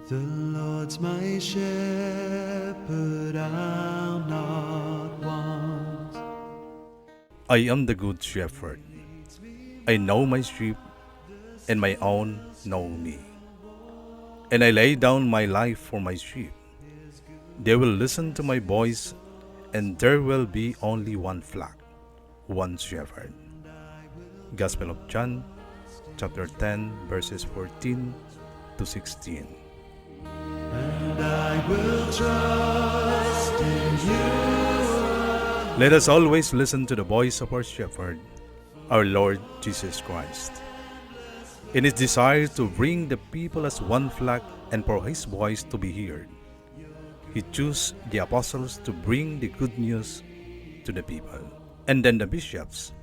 The Lord's my shepherd, I'll not want. I am the good shepherd. I know my sheep, and my own know me. And I lay down my life for my sheep. They will listen to my voice, and there will be only one flock, one shepherd. Gospel of John, chapter 10, verses 14 to 16. And I will trust in you. Let us always listen to the voice of our shepherd, our Lord Jesus Christ. In his desire to bring the people as one flock and for his voice to be heard, he chose the apostles to bring the good news to the people. And then the bishops,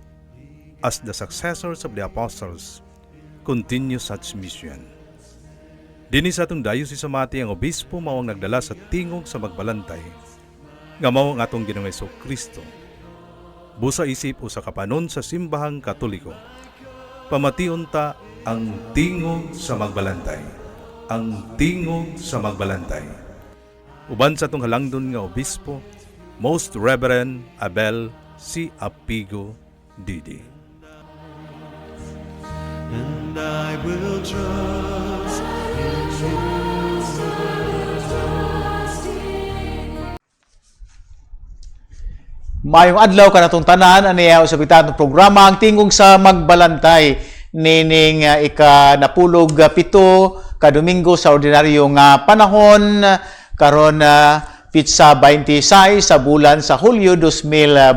as the successors of the apostles, continue such mission. Dinhi sa atong dayosis sa Mati ang obispo mao ang nagdala sa tingog sa magbalantay nga mao ang atong Ginoong Kristo. Busa isip usa ka panon sa simbahang Katoliko. Pamation ta ang tingog sa magbalantay. Ang tingog sa magbalantay. Uban sa atong halangdon nga obispo, Most Reverend Abel C. Apigo Didi. And I will trust in you. Mayong adlaw kanatong tanan aniya usab kita programa ang tingog sa magbalantay nining ika-napulog 7 ka Domingo sa ordinaryo nga panahon karon pitsa 26 sa bulan sa Hulyo 2026.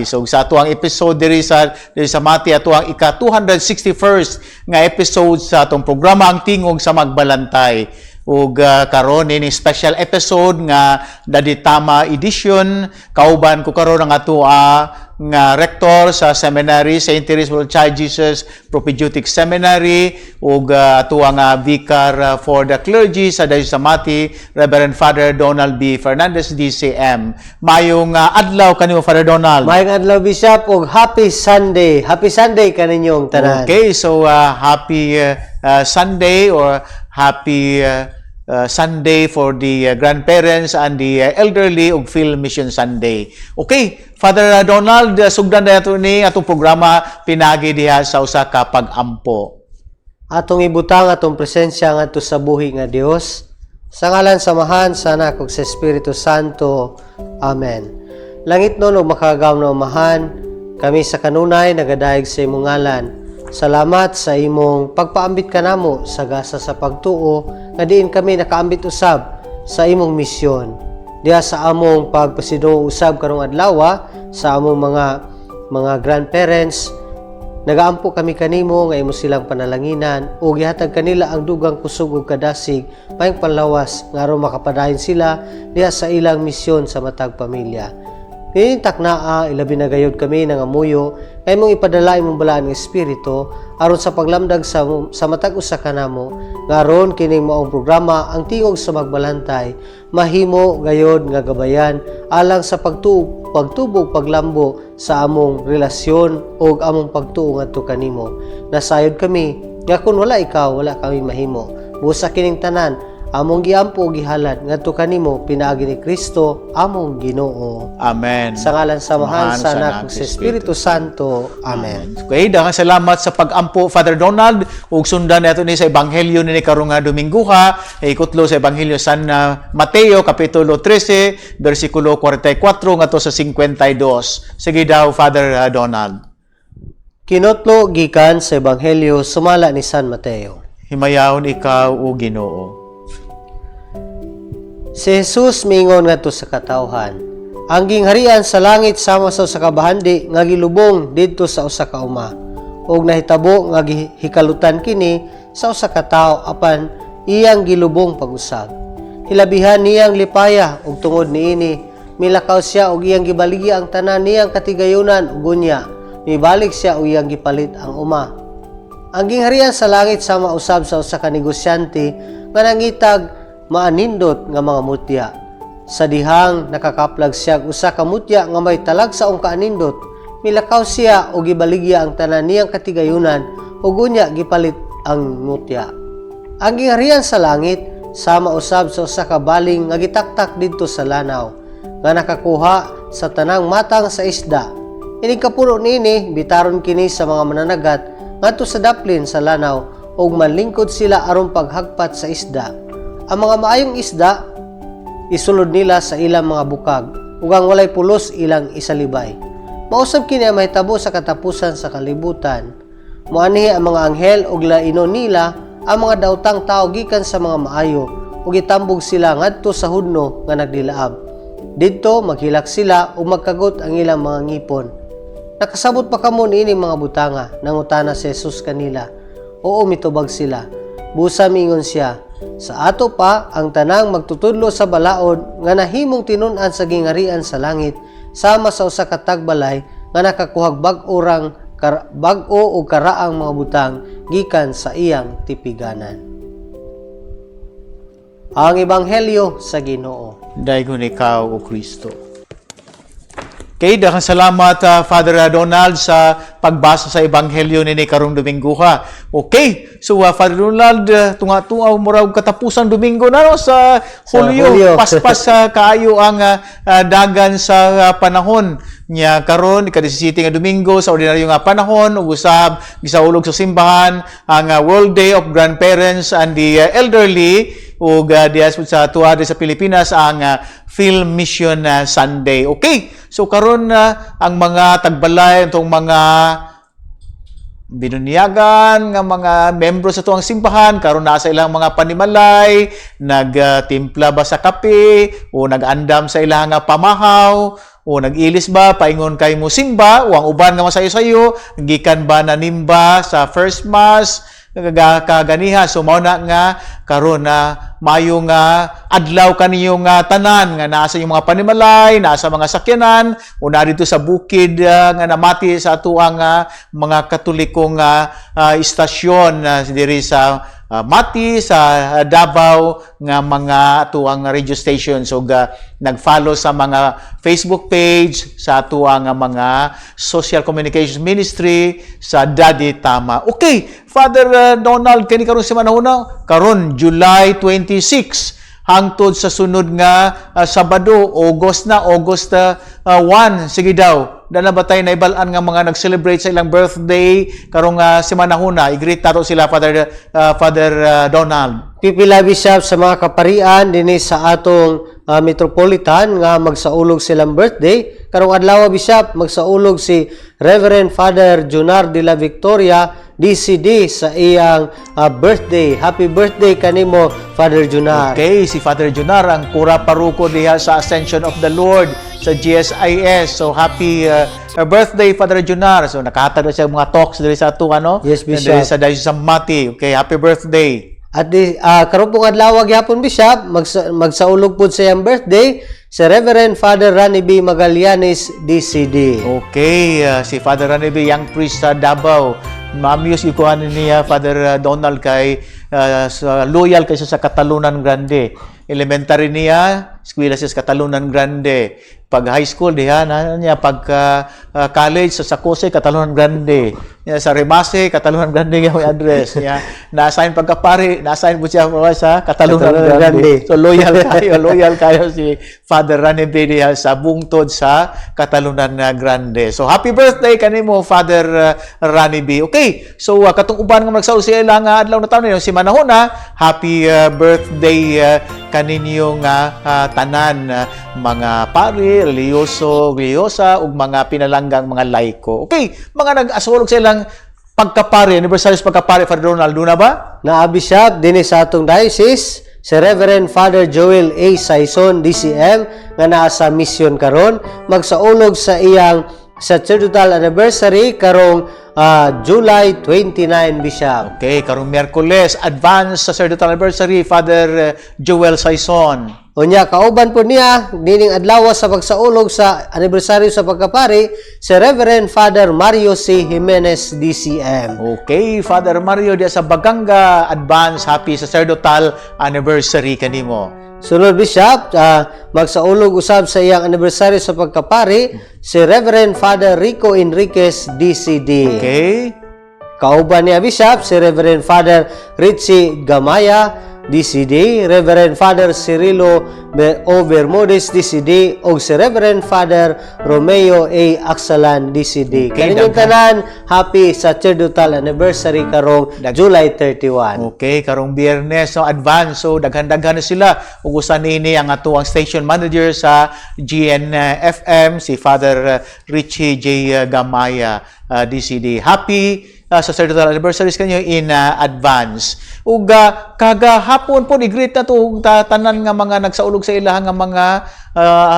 So sa atuang episode diri sa Mati atuang ika-261st nga episode sa atong programa ang tingog sa magbalantay. Ug karon ini special episode nga Daditama edition kauban ko karon ang atua nga rector sa seminary St. Teresa of Child Jesus Propedeutic Seminary ug atua nga vicar for the clergy sa Dayosis sa Mati, Reverend Father Donald B. Fernandez DCM. Mayong adlaw kanimo Father Donald. Mayong adlaw Bishop ug happy Sunday. Happy Sunday kaninyong tanan. Okay, so happy Sunday or happy Sunday for the grandparents and the elderly ug Phil Mission Sunday. Okay, Father Donald, sugdan dato ni atong programa pinagi diha sa usa ka pag-ampo. Atong ibutang atong presensya ngadto sa buhi nga Dios. Sa ngalan samahan sa Anak ug sa Espiritu Santo. Amen. Langit nun ug makagam na umahan, kami sa kanunay nagadayeg sa imong ngalan. Salamat sa imong pagpaambit kanamo sa gasa sa pagtuo nga diin kami nakaambit usab sa imong misyon. Diha sa among pagpasidong usab karong adlaw sa among mga grandparents, nagaampo kami kanimo nga imo silang panalanginan ug gihatag kanila ang dugang kusog ug kadasig mayong panlawas nga aron makapadayon sila diha sa ilang misyon sa matag pamilya. Pinintak naa, ilabi na gayod kami ng amuyo, kay mong ipadala imong balaan ng Espiritu, aron sa paglamdag sa matag usa kanamo, nga aron kining maong programa ang tingog sa magbalantay, mahimo gayod nga gabayan, alang sa pagtubog paglambo sa among relasyon o among pagtuo ngadto kanimo. Nasayod kami, nga kung wala ikaw, wala kami mahimo. Busa kining tanan, among giampo gihalad ngadto kanimo pinaagi ni Kristo among Ginoo. Amen. Sa ngalan samahan sa Anak ug sa Espiritu Santo. Amen. Okay, daghang salamat sa pag-ampo Father Donald ug sundan nato ni sa ebanghelyo ni karong nga Domingo ikutlo sa ebanghelyo San Mateo kapitulo 13 bersikulo 44 ngadto sa 52. Sige daw Father Donald. Kinotlo gikan sa ebanghelyo sumala ni San Mateo. Himayahon ikaw o Ginoo. Si Jesus mingon ngadto sa katawhan, ang gingharian sa langit sama sa usa ka bahandi nga gilubong didto sa usa ka uma, ug nahitabo nga hikalutan kini sa usa ka tawo apan iyang gilubong pag-usab. Hilabihan niyang lipaya ug tungod niini milakaw siya ug iyang gibaligi ang tanan niyang katigayunan ug unya mibalik siya ug iyang gipalit ang uma. Ang gingharian sa langit sama usab sa usa ka negosyante nga nangitag maanindot nga mga mutya. Sa dihang nakakaplag siya usa ka mutya nga may talag sa kaanindot, milakaw siya o gibaligya ang tanan niyang katigayunan ug unya gipalit ang mutya. Ang gingharian sa langit sama usab sa usa ka baling nga gitaktak didto sa lanaw nga nakakuha sa tanang matang sa isda. Ining kapulo niini bitaron kini sa mga mananagat ngadto sa daplin sa lanaw ug manlingkod sila aron paghagpat sa isda. Ang mga maayong isda isulod nila sa ilang mga bukag ug ang walay pulos ilang isalibay. Mausab kini ang mahitabo sa katapusan sa kalibutan. Muani ang mga anghel ug lainon nila ang mga daotang tao gikan sa mga maayo ug itambog sila ngadto sa hudno nga nagdilaab. Didto maghilak sila ug magkagot ang ilang mga ngipon. Nakasabot pa kamo niini mga butanga, nangutana si Jesus kanila. Oo, mitubag sila. Busa miingon siya, sa ato pa ang tanang magtutudlo sa balaod nga nahimong tinun-an sa gingarian sa langit sama sa usa ka tagbalay nga nakakuhag bag-o o karaang mga butang gikan sa iyang tipiganan. Ang Ebanghelyo sa Ginoo. Daigon ikaw, O Kristo. Okay, daghang salamat Father Donald sa pagbasa sa Ebanghelyo ni karong Domingo ha. Okay, so Father Donald, tunga-tunga murag katapusang Domingo na no, sa Hulyo. Paspas kaayo ang dagan sa panahon nya karon ika-17 nga Domingo sa ordinaryo nga panahon ug usab gisaulog sa simbahan ang World Day of Grandparents and the Elderly ug dias sa tuwa sa Pilipinas ang Film Mission Sunday. Okay, so karon ang mga tagbalay itong mga binunyagan nga mga membro sa tuwang simbahan karon na sa ilang mga panimalay, nagtimpla ba sa kape o nagandam sa ilang pamahaw o nag-ilis ba paingon kay mo simba o ang uban nga masayo-sayo gikan ba nanimba sa first mass kaganiha. So mao na nga karon na mayo nga adlaw kaniyong tanan nga naa sa inyong mga panimalay, naa sa mga sakyanan o na dito sa bukid nga namati sa atuang mga katolikong istasyon diri sa Mati sa Davao nga mga atuang radio station. So nag-follow sa mga Facebook page sa atuang mga social communications ministry sa Daddy Tama. Okay, Father Donald, kani karon semana una karon July 26 hangtod sa sunod nga Sabado, August 1. Sige daw, dala ba tayo naibalaan nga mga nag-celebrate sa ilang birthday karong semana huna? I-greet nato sila, Father Donald. Pipila Bishop sa mga kaparian dinhi sa atong metropolitan nga magsaulog silang birthday. Karong adlaw Bishop magsaulog si Reverend Father Junar de la Victoria DCD sa iyang birthday. Happy birthday kanimo, Father Junar. Okay, si Father Junar ang kura paruko diha sa Ascension of the Lord sa GSIS. So happy birthday, Father Junar. So nakahatag na siya mga talks diri sa ato Yes, Bishop. Diri sa Diocese of Mati. Okay, happy birthday. At karon pong adlaw gyapon Bishop magsaulog pud sa iyang birthday si Reverend Father Rani B. Magallanes DCD. Okay, si Father Rani B. Young Priest sa Davao. Mamius ikuhan niya Father Donald kay loyal kay sa Katalunan Grande. Elementary niya, eskwela siya sa Katalunan Grande. Pag high school diha na niya, pag college sa Sakose Katalunan Grande. Niya sa Remase Katalunan Grande nga may address niya. Na-assign pagkapari, na-assign po siya sa Katalunan Grande. So loyal kayo si Father Rani B. diha sa bungtod sa Katalunan Grande. So happy birthday kanimo, Father Rani B. Okay, so katong uban nga nagsaul siya lang adlaw na taon si manahona, happy birthday kaninyong tanan mga pari, religyoso, religyosa ug mga pinalanggang mga laiko. Okay, mga nag-asulog sa ilang pagkapari, anniversary sa pagkapari, Father Donald, na ba? Na Bishop dinhi sa atong diocese si Reverend Father Joel A. Saison DCM nga naa sa mission karon magsaulog sa iyang sacerdotal anniversary karong July 29, Bishop. Okay, karong Miyerkules, advance sacerdotal anniversary, Father Joel Saison. Unya kauban po niya dining adlaw sa pagsaulog sa anibersaryo sa pagkapari si Reverend Father Mario C. Jimenez DCM. Okay, Father Mario dia sa Baganga, advance happy sacerdotal anniversary kanimo. Sunod Bishop, magsaulog usab sa iyang anibersaryo sa pagkapari si Reverend Father Rico Enriquez DCD. Okay. Kauban niya Bishop si Reverend Father Richie Gamaya DCD, Reverend Father Cirilo O. Bermudez DCD ug si Reverend Father Romeo A. Aksalan DCD. Kaninyong tanan, happy sacerdotal anniversary karong July 31. Okay, karong Biyernes, so advance, so daghan-daghan na sila. Ug usa nini ang atuang station manager sa GNFM, si Father Richie J. Gamaya, DCD. Happy sacerdotal anniversaries kanyo in advance. Ug kagahapon po i-greet na to tanan nga mga nagsaulog sa ilaha nga mga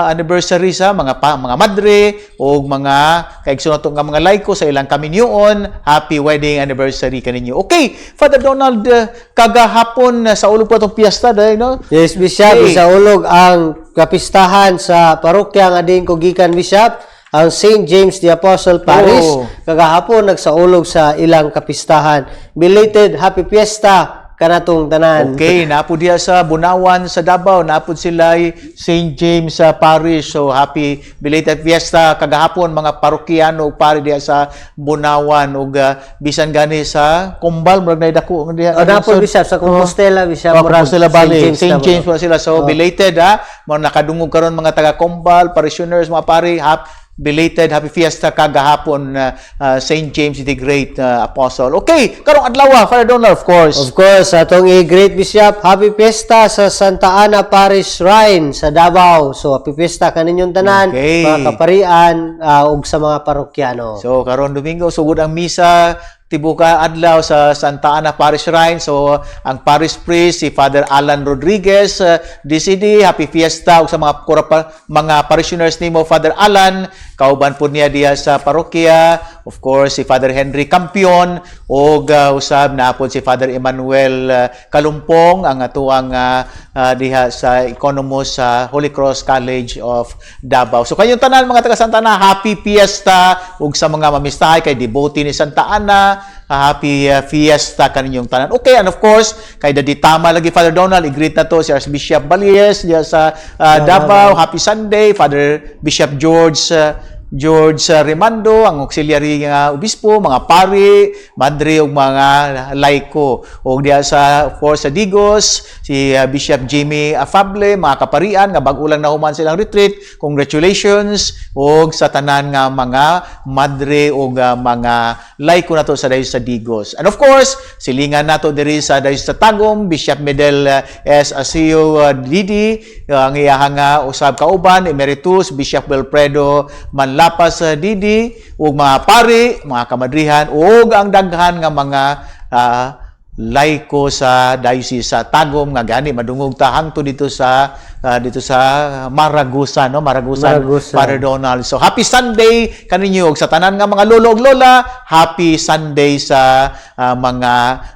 anniversary sa mga madre o mga kaigsoon nato nga mga laiko sa ilang kaminyoon. Happy wedding anniversary kaninyo. Okay, Father Donald, kagahapon sa ulog po itong piyesta dahil, no? Yes, Bishop, isaulog ang kapistahan sa parokya nga din kugikan, Bishop, ang St. James the Apostle Parish. Kagahapon nagsaulog sa ilang kapistahan. Belated happy fiesta kanatong tanan. Okay, naapod diya sa Bunawan sa Davao, naapod sila St. James Parish. So happy belated fiesta kagahapon mga parokyano pari diya sa Bunawan ug bisan gani sa Kumbal murag nay dako diya. Naapod, Bishop, sa Compostela, Bishop. Compostela Valley, St. James po sila. So belated mga nakadungog karon mga taga Kumbal, parishioners, mga pari, belated happy fiesta kagahapon, St. James the Great Apostle. Okay, karong adlaw, Father Donald, of course. Of course, atong i-great, Bishop, happy fiesta sa Santa Ana Parish Shrine sa Davao. So, happy fiesta kaninyong tanan, Okay. mga kaparian, ug sa mga parokyano. So karon Domingo sugod ang misa tibuka adlaw sa Santa Ana Parish Shrine. So ang parish priest si Father Alan Rodriguez, DCD. Happy fiesta ug sa mga parishioners nimo, Father Alan. Kauban po niya diya sa parokya. Of course, si Father Henry Campion ug usab na po si Father Emmanuel Kalumpong, ang atuang diha sa Economos sa Holy Cross College of Davao. So kayong tanan mga taga Santa Ana, happy fiesta ug sa mga mamistahay kay devotee ni Santa Ana, happy fiesta kaninyong tanan. Okay, and of course, kay daditama lagi Father Donald, i-greet na to si Archbishop Balies diya sa Davao. Happy Sunday, Father Bishop George Remando, ang auxiliary nga obispo, mga pari, madre ug mga laiko. Ug diya sa sa Digos, si Bishop Jimmy Afable, mga kaparian nga bag-o lang nahuman silang retreat. Congratulations ug sa tanan nga mga madre ug mga laiko nato sa dayos sa Digos. And of course, silingan nato diri sa dayos sa Tagum, Bishop Medel S. Asio Didi, ang iyahang usab kauban Emeritus Bishop Wilfredo Manlapas Didi, ug mga pari, mga kamadrihan, ug ang daghan nga mga laiko sa diocese sa Tagum nga gani madungog ta hangtod dito sa Maragusan, no? Maragusan. Father Donald. So happy Sunday kaninyo ug sa tanan nga mga lolo ug lola. Happy Sunday sa mga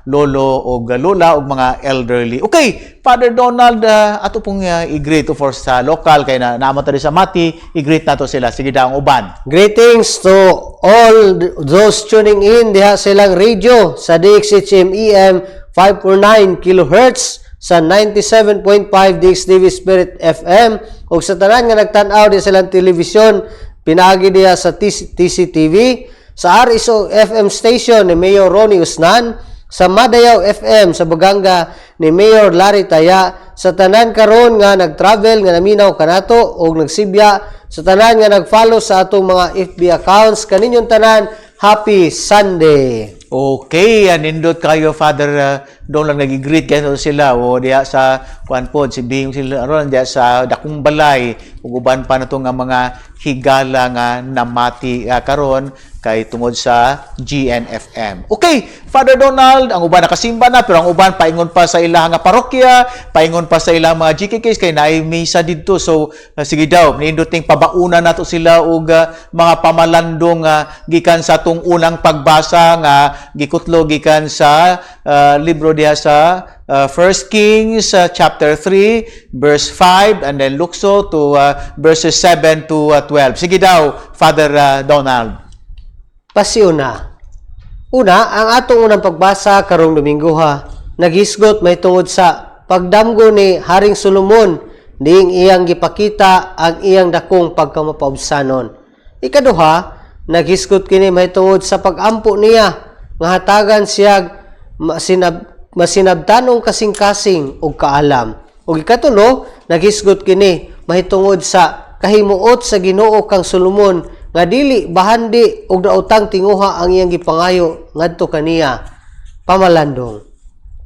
lolo ug lola ug mga elderly. Okay, Father Donald, ato pong i-greet to for sa local kay naamot sa Mati, i-greet nato sila. Sige daw ang uban. Greetings to all those tuning in diha sa ilang radio sa DXHM EM 549 kHz sa 97.5 DXTV Spirit FM ug sa tanan nga nagtan-aw diha sa ilang telebisyon pinaagi diha sa TCTV, sa RSO FM station ni Mayor Ronnie Usnan, sa Madayaw FM sa Baganga ni Mayor Larry Taya, sa tanan karon nga nag-travel nga naminaw kanato ug nagsibya, sa tanan nga nag-follow sa atong mga FB accounts, kaninyong tanan, happy Sunday. Okay, nindot kayo Father Donald, nag-greet kayo sila o diya sa kuan pod si Bing sila ron diya sa Dakong Balay ug uban pa nato nga mga higala nga namati karon kay tungod sa GNFM. Okay, Father Donald, ang uban nakasimba na pero ang uban paingon pa sa ilang nga parokya, paingon pa sa ilang mga GKKs kay naay misa didto. So sige daw, ninduting pabauna nato sila og mga pamalandong gikan sa atong unang pagbasa nga gikutlo gikan sa libro diha sa 1 Kings chapter 3 verse 5 and then lukso to verses 7 to 12. Sige daw, Father Donald. Pasiuna. Una, ang atong unang pagbasa karong Domingo naghisgot may tungod sa pagdamgo ni Haring Solomon diing iyang gipakita ang iyang dakong pagkamapaubsanon. Ikaduha, naghisgot kini may tungod sa pagampo niya nga hatagan siya masinabtanong kasing-kasing og kaalam. Ug ikatulo, naghisgot kini mahitungod sa kahimuot sa Ginoo kang Solomon nga dili bahandi og daotang tinguha ang iyang gipangayo ngadto kaniya pamalandong.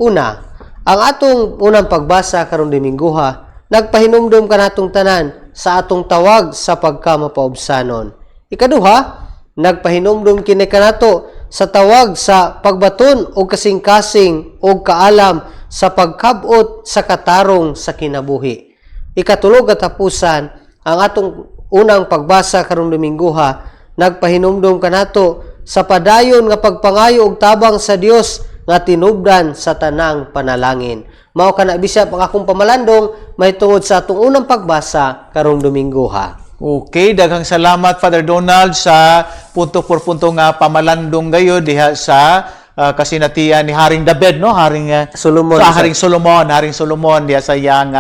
Una, ang atong unang pagbasa karong Domingguha nagpahinumdum kanatong tanan sa atong tawag sa pagkamapaubsanon. Ikaduha, nagpahinumdum kini kanato sa tawag sa pagbaton o kasing-kasing o kaalam sa pagkabot sa katarong sa kinabuhi. Ikatulo katapusan, ang atong unang pagbasa karong Domingguha nagpahinumdum kanato sa padayon nga pagpangayo og tabang sa Dios nga tinubdan sa tanang panalangin. Mao kana bisap ang akong pamalandong mahitungod sa atong unang pagbasa karong Domingguha. Okay, daghang salamat Father Donald sa punto por punto nga pamalandong gayo diha sa kasinatian ni Haring David, no? Solomon. Haring Solomon diha sa iyang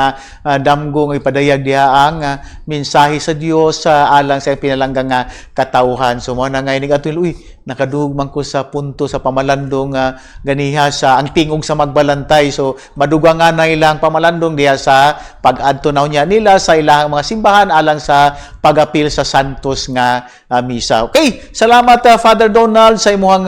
damgong ipadayag diha ang mensahe sa Dios alang sa pinalanggang katawhan. So mo na nga ini atul nakadugman ko sa punto sa pamalandong ganiha sa ang tingog sa magbalantay. So madugang nga na ilang pamalandong diha sa pag-adto niya nila sa ilang mga simbahan alang sa pag-apil sa santos nga misa. Okay, salamat Father Donald sa imong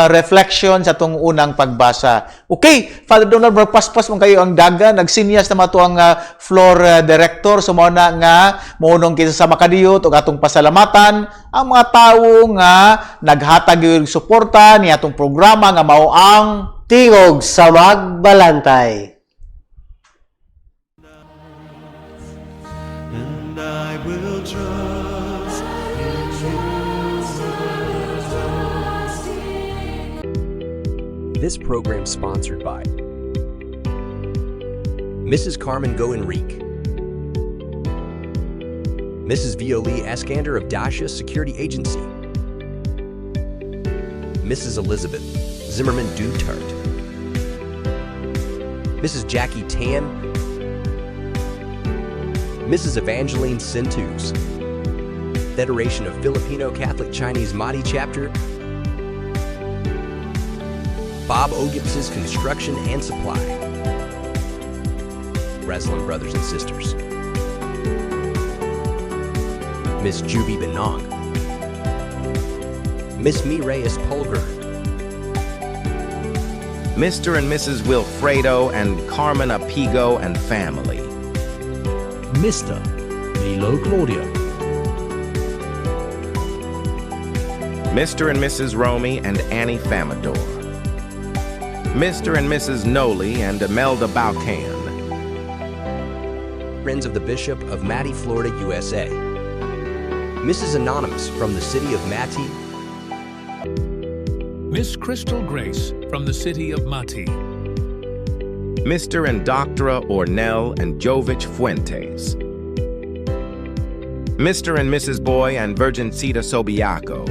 reflection sa tong unang pagbasa. Okay, Father Donald, magpaspas mo kayo ang daga, nagsinyas na mato ang floor director, so na nga maunong kita sa makadiyot o atong pasalamatan ang mga tawo nga naghatag yung suporta ni atong programa nga mao ang Tingog sa Magbalantay. And I will trust in you. This program sponsored by Mrs. Carmen Go Enrique, Mrs. Violi Eskander of Dasha Security Agency, Mrs. Elizabeth Zimmerman Dutart, Mrs. Jackie Tan, Mrs. Evangeline Sintus, Federation of Filipino Catholic Chinese Mahdi Chapter, Bob Ogips's Construction and Supply, Breslin Brothers and Sisters, Miss Juvie Benong, Miss Mireis Polgar, Mr. and Mrs. Wilfredo and Carmen Apigo and family. Mr. Milo Claudio, Mr. and Mrs. Romy and Annie Famador. Mr. and Mrs. Noli and Imelda Balcan. Friends of the Bishop of Mattie, Florida, USA, Mrs. Anonymous from the city of Mattie, Miss Crystal Grace from the city of Mati, Mr. and Dr. Ornell and Jovich Fuentes. Mr. and Mrs. Boy and Virgincita Sobiaco.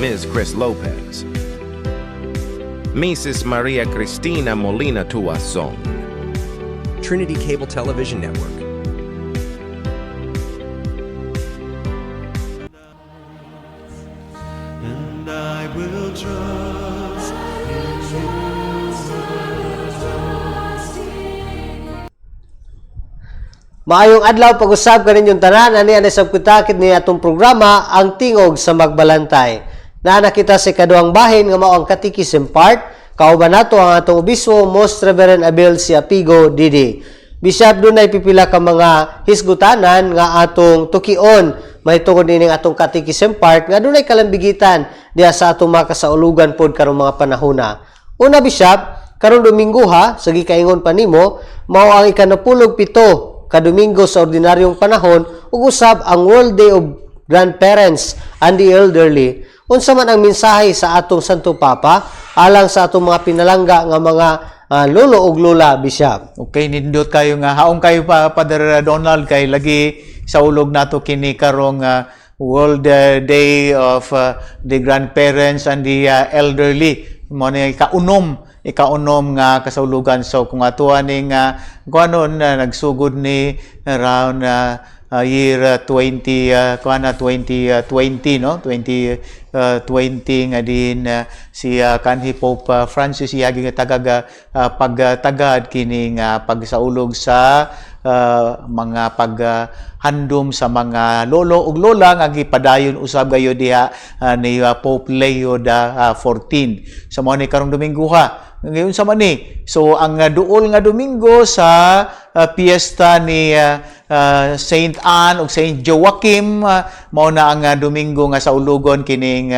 Ms. Chris Lopez. Mrs. Maria Cristina Molina Tuason. Trinity Cable Television Network, And I will trust in you. Maayong adlaw, pag-usab kaninyong tanan ani sabkutakit ni atong programa ang Tingog sa Magbalantay. Na nakita sa ikaduhang bahin nga mao ang Catechism part, kauban nato ang atong obispo Most Reverend Abel C. Apigo Didi. Bishop, dunay pipila ka mga hisgutanan nga atong tukion mahitungod ining atong Catechism part nga dunay kalambigitan diha sa atong mga kasaulugan pod karong mga panahona. Una, Bishop, karong Domingguha sa gikaingon pa nimo mao ang ika-17 ka Domingo sa ordinaryong panahon ug usab ang World Day of Grandparents and the Elderly. Unsa man ang mensahe sa atong Santo Papa alang sa atong mga pinalangga nga mga lolo ug lola, Bishop? okay, nindot kayo nga haong kayo pa Father Donald kay lagi sa ulog nato kini karong World Day of the Grandparents and the Elderly. Mo ni ikaunom nga kasaulugan. So kung atuan ning kuanon nagsugod ni around year 2020 no 2020 nga din si kanhi Pope Francis iyagi nga pagtagad kining pagsaulog sa mga paghandom sa mga lolo ug lola nga gipadayon usab gayud diha ni Pope Leo XIV sa ni karong Domingo ngayon sa mani. So ang duol nga Domingo sa piyesta ni Saint Anne ug Saint Joachim mao na ang Domingo nga sa ulugon kining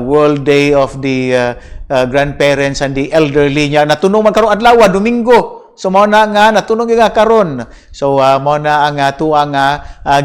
World Day of the Grandparents and the Elderly nya natunog man karong adlaw Domingo. So mao na nga natunog nga karon. So mao na ang tuang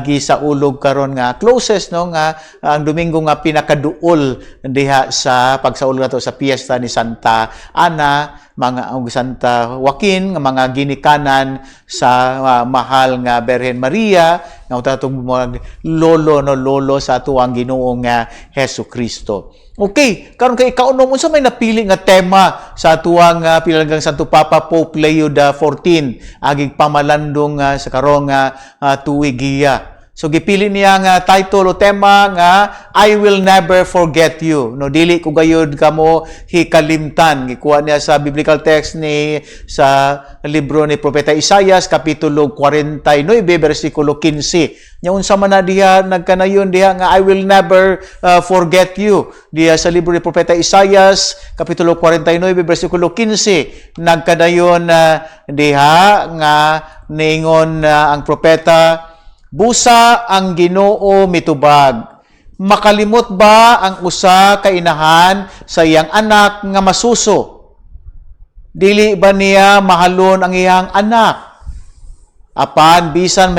gisaulog karon nga closest no nga ang Domingo nga pinakaduol diha sa pagsaulog nato sa piyesta ni Santa Ana, mga Santa Joaquin nga mga ginikanan sa mahal nga Birhen Maria nga utatong mga lolo sa tuang Ginoo nga Hesukristo. Okay, karon kay kaunom unsa may napili nga tema sa tuang pinalanggang Santo Papa Pope Leo XIV agig pamalandong sa karong tuigiya. So gipili niya nga title o tema nga I Will Never Forget You. No dili ko gayud kamo hikalimtan. Gikuha niya sa biblical text ni sa libro ni Propeta Isaias kapitulo 49 bersikulo 15. Nya unsa man na diha nagkanayon diha nga I will never forget you. Diha sa libro ni Propeta Isaias kapitulo 49 bersikulo 15 nagkanayon diha nga ningon ang propeta busa ang Ginoo mitubag. Makalimot ba ang usa ka inahan sa iyang anak nga masuso? Dili ba niya mahalon ang iyang anak? Apan bisan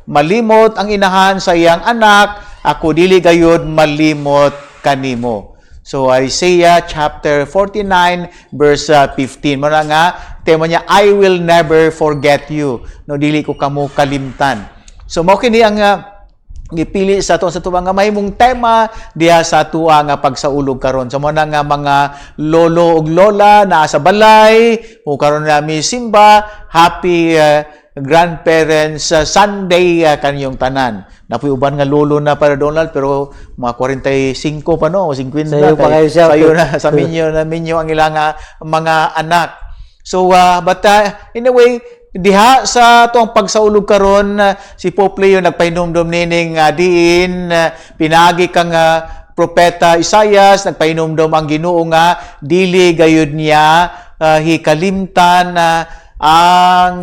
malimot ang inahan sa iyang anak, ako dili gayud malimot kanimo. So Isaiah chapter 49 verse 15. Muna nga tema niya I will never forget you. No dili ko kamo kalimtan. So mao kini ang gipili sa tuwa nga mahimong tema diha sa tuwa nga pagsaulog karon. So mao na nga mga lolo ug lola naa sa balay o karon nami simba happy Grandparents Sunday kanyong tanan. Napoy uban nga lolo na para Donald pero mga 45 pa no, 50 sayo pa kayo siya. Sayo na sa minyo ang ilang mga anak. So but anyway, diha sa tuang pagsaulog karon si Pope Leo nagpahinomdom nining diin pinagi kang propeta Isaias nagpahinomdom ang Ginoo nga dili gayud niya hikalimtan ang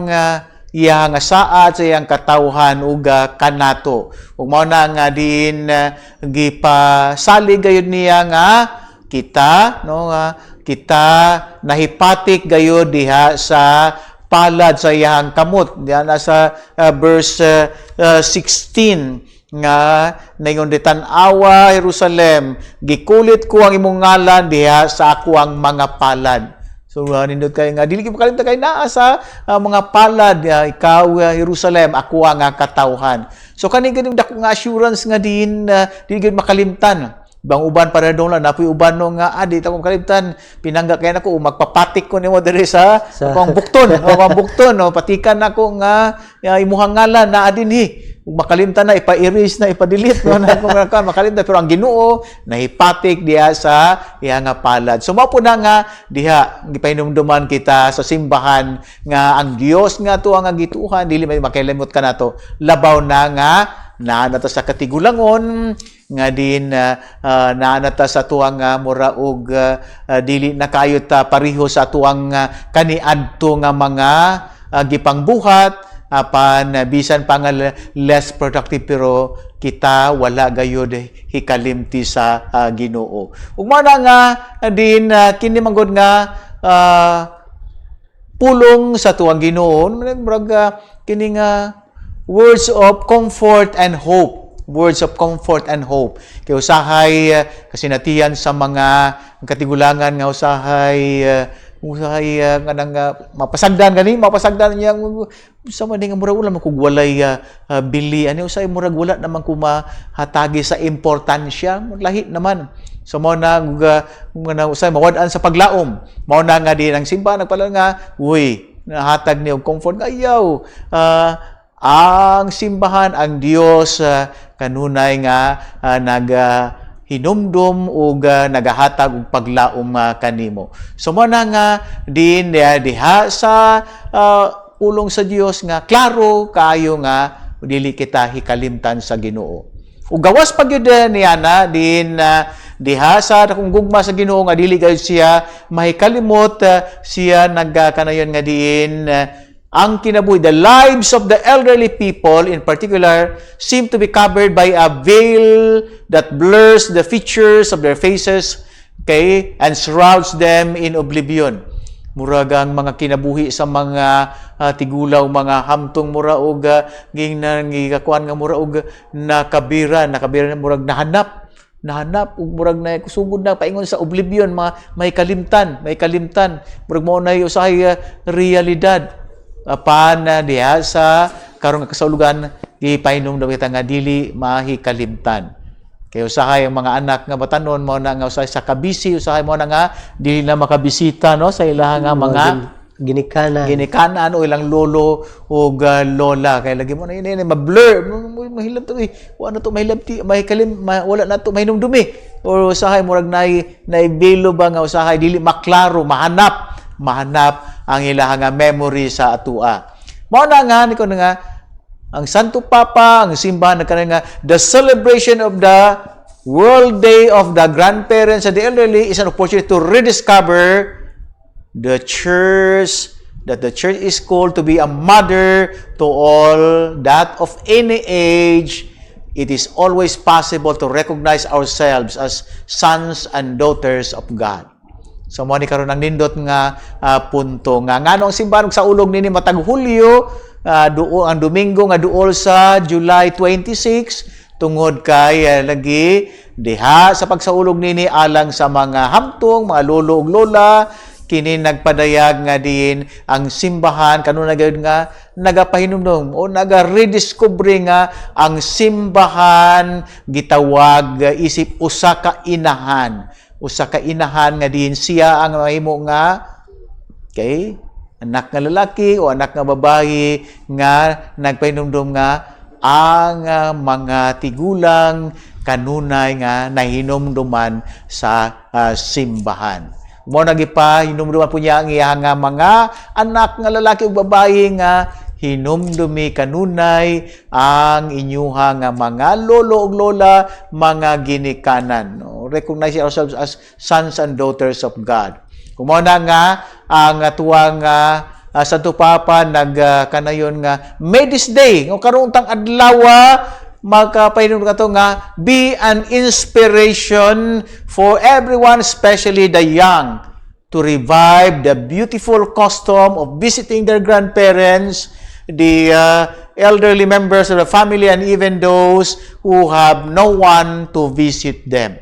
iyang saad sa iyang katawhan ug kanato. Ug mao na nga din gipasalig gayud niya nga kita nahipatik gayud diha sa palad sa iyang kamot. Diyan sa verse 16 nga naingon ditan-awa Jerusalem, gikulit ko ang imong ngalan diha sa ako ang mga palad. So nindot kay nga dili kalimtan kay naa sa mga palad ikaw Jerusalem ako ang katawhan. So kani gani dako nga assurance nga din dili gid makalimtan. Bang uban para doon lang napoy uban no nga adi ta ko kalimtan pinangga kay nako magpapatik ko nimo diri sa akong bukton no patikan nako nga imuhang ngalan na adinhi makalimtan na ipa-erase na ipa-delete no na kung makalimtan pero ang Ginoo nahipatik diha sa iya nga palad. So mao po na nga diha gipahinumduman kita sa simbahan nga ang Dios nga tuwa nga gituhan dili may makalimot ka nato labaw na nga naanata sa katigulangon nga din naanata sa tuwang mura og dili na kayot pareho sa tuwang kaniadto nga mga gipangbuhat apan bisan pa nga less productive pero kita wala gayud hikalimti sa Ginoo. Ug mao na nga din kini manggod nga pulong sa tuwang Ginoo murag kini nga words of comfort and hope. Words of comfort and hope. Kay usahay kasinatian sa mga katigulangan nga usahay kanang mapasagdan niya sa man nga murag wala man kog walay bili ani usay murag wala naman ko mahatagi sa importansya lahi naman. So mao na usay mawad-an sa paglaom. Mao na nga din ang simba nagpala nga uy nahatag niyo comfort ayaw ang simbahan, ang Dios kanunay nga hinumdum ug nagahatag og paglaom kanimo. So mo na nga din diha sa ulong sa Dios nga klaro kaayo nga dili kita hikalimtan sa Ginoo. Ug gawas pa gyud niya na din diha sa kung gugma sa Ginoo nga dili gayud siya mahikalimot, siya nagkanayon nga diin ang kinabuhi, the lives of the elderly people in particular seem to be covered by a veil that blurs the features of their faces, okay, and shrouds them in oblivion. Murag ang mga kinabuhi sa mga tigulaw, mga hamtong mura og gingakakuan nga mura og nakabira na murag nahanap ug murag na kusugod na paingon sa oblivion, mga may kalimtan murag mao na usahay realidad. Apan diha sa karon nga kasaulugan gipainom daw kita nga dili mahikalimtan. Kay usahay ang mga anak nga batanon mo na nga usahay sa kabisi, usahay mo na nga dili na makabisita no sa ilaha nga mga ginikanan o ilang lolo o lola, kay lagi mo na ini ma-blur mahilab to wala to mahikalim wala na to mahinumdumi o usahay murag naibelo ba nga usahay dili maklaro mahanap ang ilaha nga memory sa atua. Mao na nga niko nga ang Santo Papa, ang simbahan nagkaroon nga the celebration of the World Day of the Grandparents and the Elderly is an opportunity to rediscover the church, that the church is called to be a mother to all, that of any age. It is always possible to recognize ourselves as sons and daughters of God. So mo ni karon ang nindot nga punto nga nganong simbahan sa ulog nini matag Hulyo, ang Domingo nga duol sa July 26 tungod kay lagi diha sa pagsaulog nini alang sa mga hamtong, mga lolo ug lola, kini nagpadayag nga din ang simbahan kanunay gayud nga nagapahinumdum o naga-rediscover nga ang simbahan gitawag isip usa ka inahan nga din siya ang mahimo nga okay, anak nga lalaki o anak nga babae nga nagpahinumdum nga ang mga tigulang kanunay nga nahinumduman sa simbahan. Mo nagipa hinumduman po niya ang iya nga mga anak nga lalaki ug babae nga hinumdumi kanunay ang inyuha nga mga lolo ug lola, mga ginikanan. No? Recognize ourselves as sons and daughters of God. Kumuna nga ang tuwang Santo Papa kanayon nga may this day ng karuntang adlaw magkapainom ka to nga be an inspiration for everyone, especially the young, to revive the beautiful custom of visiting their grandparents, the elderly members of the family, and even those who have no one to visit them.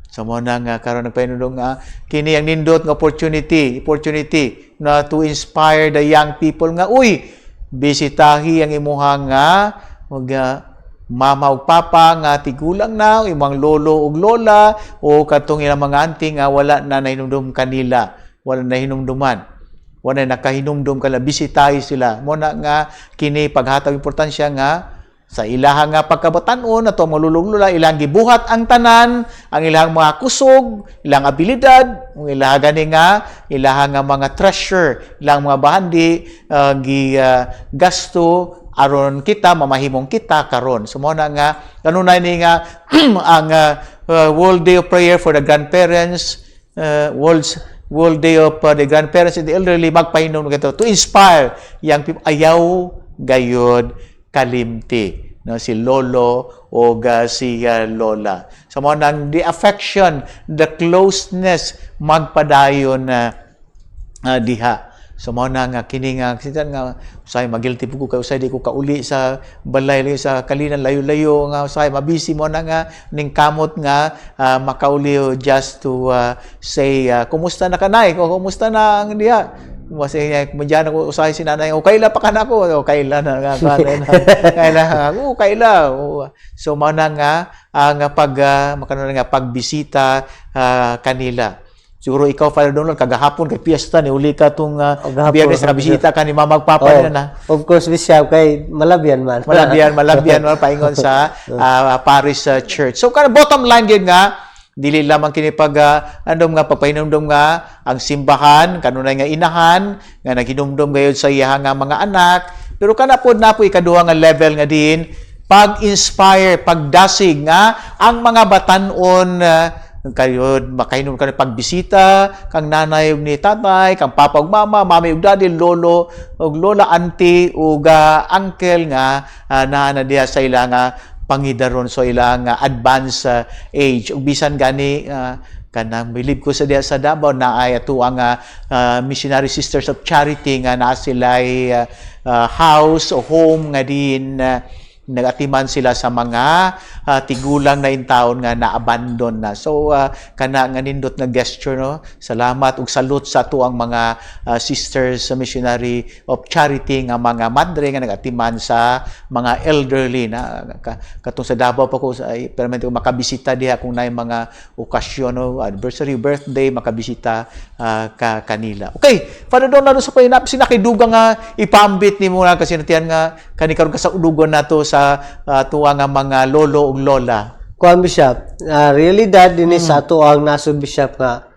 So mo na nga karon nagpainulong nga kini ang nindot nga opportunity na to inspire the young people nga bisitahi ang imuha nga mama ug papa nga tigulang na, imong lolo ug lola o katong ilang mga auntie nga wala na nahinumdum kanila, wala na hinumduman, wala na nakahinumdum kanila, bisitahi sila. Mo na nga kini paghatag importansya nga sa ilaha nga pagkabatanon ato maluluglola ilang gibuhat ang tanan, ang ilang mga kusog, ilang abilidad, ang ilaha gani nga ilaha nga mga treasure, ilang mga bahandi gasto aron kita mamahimong kita karon. So mo na nga kanunay ni nga ang World Day of Prayer for the Grandparents, World Day of the Grandparents and the Elderly, magpahinom nito to inspire young people ayaw gayud kalimti no si lolo o si lola. So mo nang the affection, the closeness magpadayon diha. So mo na nga kini nga sintan nga usay magilty po ko kay usay di ko kauli sa balay sa kalinan layo-layo nga usay mabisi mo na nga ning kamot nga makauli just to say kumusta na kanay o kumusta na ang diha. Kasi madyan ako usahay si nanay, kaila pa ka na ako, kaila na nga, kaila. So, mana nga, ang pagbisita kanila. Siguro ikaw, Father Donald, kagahapon kay piyesta ni uli ka tong Gahapon, Biyernes na bisita ka ni Mama Papa Oh, nila na. of course, Bishop, kay malabyan man. Malabyan paingon sa Parish Church. So kana bottom line gyud nga dili lamang kini pag andom nga pagpahinumdom nga ang simbahan kanunay nga inahan nga naghinumdom gayud sa iya nga mga anak, pero kana pod na po ikaduha nga level nga din pag-inspire, pagdasig nga ang mga batan-on kayo makainom ka ng pagbisita kang nanay ug ni tatay, kang papa ug mama, mami ug daddy, lolo ug lola, auntie ug uncle nga naa na diha sa ila nga pangidaron so ilang advanced age ug bisan gani kanang believe ko sa diha sa Davao na ay ato ang Missionary Sisters of Charity nga naa sila'y house o home nga din nagatiman sila sa mga tigulang na intawon nga na-abandon na. So, kana nga nindot nga gesture, no? Salamat ug salute sa ato ang mga sisters missionary of charity nga mga madre nga nagatiman sa mga elderly na katong sa Davao pa ko permanent ko makabisita diha kung naay mga okasyon, no? Anniversary, birthday, makabisita kanila. Okay, Father Donald, sa pahinap sinakidugang nga ipambit ni mo na kasi natiyan nga kani karon ka sa udugon nato sa tuwa nga mga lolo ug lola. Kuan Bishop, realidad din sa ato ang nasod Bishop nga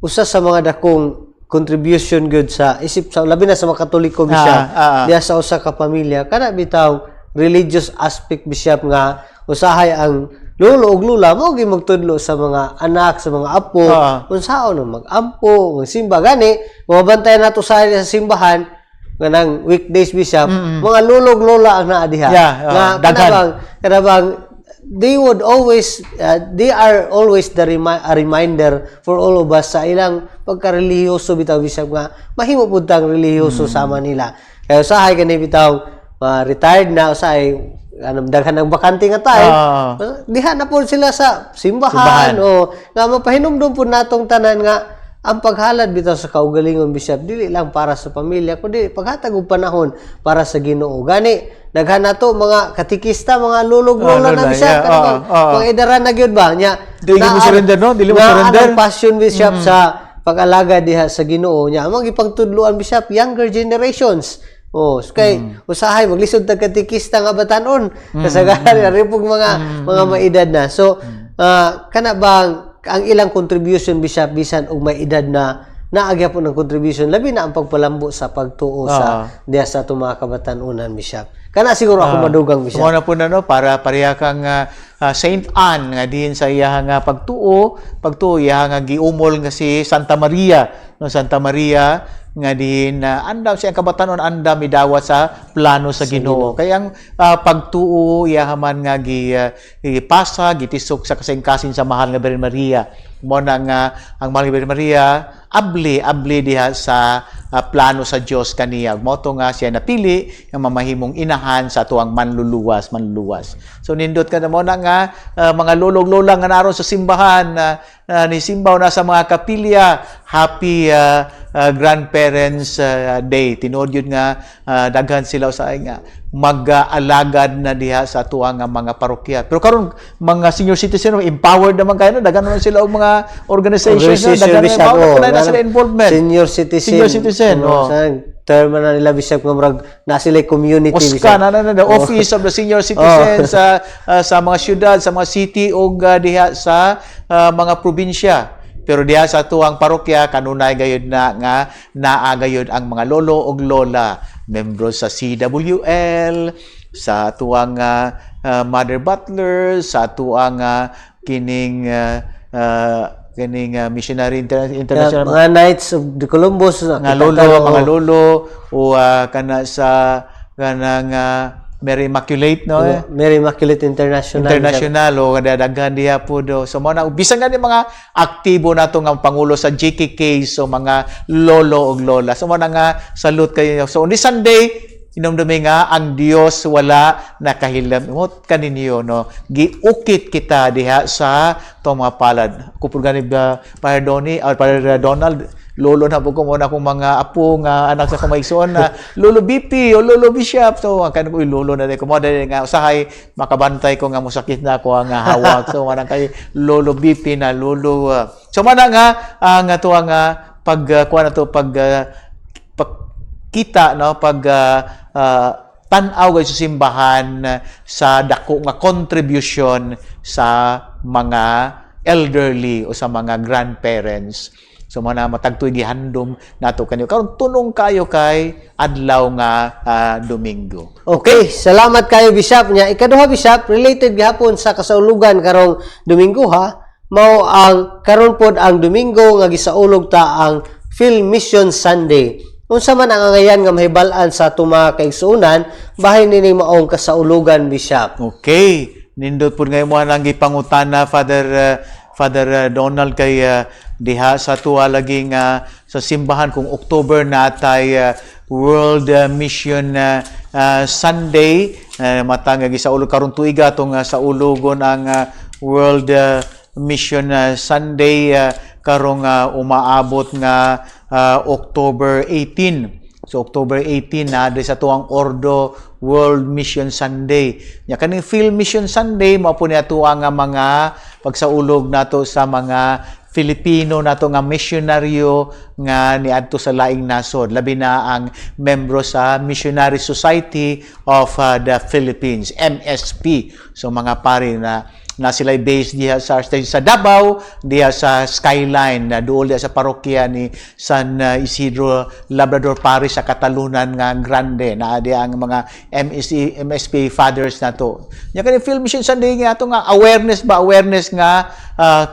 usa sa mga dakong contribution good sa isip sa labi na sa mga Katoliko Bishop diya sa usa ka pamilya kana bitaw religious aspect Bishop nga usahay ang lolo ug lola mao gi magtudlo sa mga anak, sa mga apo unsaon mag-ampo, magsimba gani mabantayan nato sa simbahan nga nang weekdays Bishop, mga lolo ug lola ang naa diha nga kanabang they would always they are always a reminder for all of us sa ilang pagka-relihiyoso bitaw Bishop nga mahimo pud tang relihiyoso sama nila. Kaya usahay kani bitaw retired na usahay daghan ng bakante nga tayo. Diha na po sila sa simbahan. O nga mapahinumdum po natong tanan nga ang paghalad bitaw sa kaugalingon Bishop dili lang para sa pamilya kundi paghatag og panahon para sa Ginoo. Gani daghan nato mga katikista, mga lulog lola na Bishop mga edaran na gyud ba nya Dili mo surrender, no? Dili mo surrender. Passion Bishop sa pag-alaga diha sa Ginoo nya among ipagtudloan Bishop younger generations. Kay usahay maglisod tag katikista nga batanon kasagaran ripog mga maedad na. So kana bang ang ilang contribution Bishop bisan og may edad na naagya po ng contribution labi na ang pagpalambo sa pagtuo sa diya sa itong mga kabatanunan Bishop. Kana siguro ako madugang Bishop. Muna po na no para pareha kang Saint Anne nga din sa iya nga pagtuo iya nga giumol nga si Santa Maria, no Santa Maria nga din andam siya kabatanon andam midawat sa plano sa Ginoo. Kaya ang pagtuo yahaman nga gipasa gitisok sa kasing-kasing sa mahal nga Birhen Maria. Mo na nga ang mahal nga Birhen Maria abli diha sa plano sa Dios kaniya. Mo to nga siya napili nga mamahimong inahan sa tuang manluluwas. So nindot ka na mo na nga mga lolog lola nga naron sa simbahan ni simbaw na sa mga kapilya. Happy Grandparents Day. Tinuod yun nga daghan sila sa nga mag-alagad na diha sa tuang mga parokya. Pero karon mga senior citizen empowered naman kayo, daghan naman sila og mga organizations daghan na sila involvement. Senior citizen. Term na nila Bishop nga murag na sila community Oscar na Office of the Senior Citizens sa mga syudad, sa mga city o diha sa mga probinsya. Pero diha sa tuang parokya kanunay gayud na nga naa gayud ang mga lolo ug lola, membro sa CWL, sa tuang Mother Butler, sa tuang kining Missionary International mga Knights of the Columbus nga mga lolo o kana sa kanang Mary Immaculate, no? Mary Immaculate International o daghan diha po do. So mo na bisan nga ni mga aktibo nato nga pangulo sa GKK, so mga lolo ug lola. So mo na nga salute kayo. So on this Sunday hinumdumi nga ang Dios wala nakahilamot kaninyo, no? Giukit kita diha sa to mga palad. Ako po gani Father Donald lolo na po ko muna akong mga apo nga anak sa kumaigsoon na lolo BP o lolo bishop. So ang kanang lolo na ko mo dali nga usahay makabantay ko nga mosakit na ako ang hawak. So manang kay lolo BP na lolo. So manang nga ang ato nga kuha na to kita no tan-aw sa simbahan sa dako nga contribution sa mga elderly o sa mga grandparents. So mga matagtoy gihandom nato kanyo karon tunong kayo kay adlaw nga Domingo. Okay, salamat kayo Bishop nya. Ikaduha Bishop, related gihapon sa kasaulugan karong Domingo ha. Mao ang karon pod ang Domingo nga gisaulog ta ang Field Mission Sunday. Unsa man ang angayan nga mahibal-an sa atong mga kaigsuonan bahin nining maong kasaulugan Bishop. Okay, nindot pud ngayon mo nang gipangutana Father Donald kay diha sa tuwa laging sa simbahan kung October natay World Mission Sunday matang gisaulog karon tuiga tong saulogon ang World Mission Sunday karong umaabot nga October 18. So October 18 na sa tuang Ordo World Mission Sunday. Nya kaning Field Mission Sunday mao po niya tuang nga mga pagsaulog nato sa mga Filipino nato nga misyonaryo nga niadto sa laing nasod, labi na ang membro sa Missionary Society of the Philippines, MSP. So mga pari na sila based diha sa Davao, diha sa Skyline, na duol diha sa parokya ni San Isidro Labrador Parish sa Katalunan nga Grande, na diha ang mga MSP fathers nato. Nya kani Field Mission Sunday nga ato nga awareness nga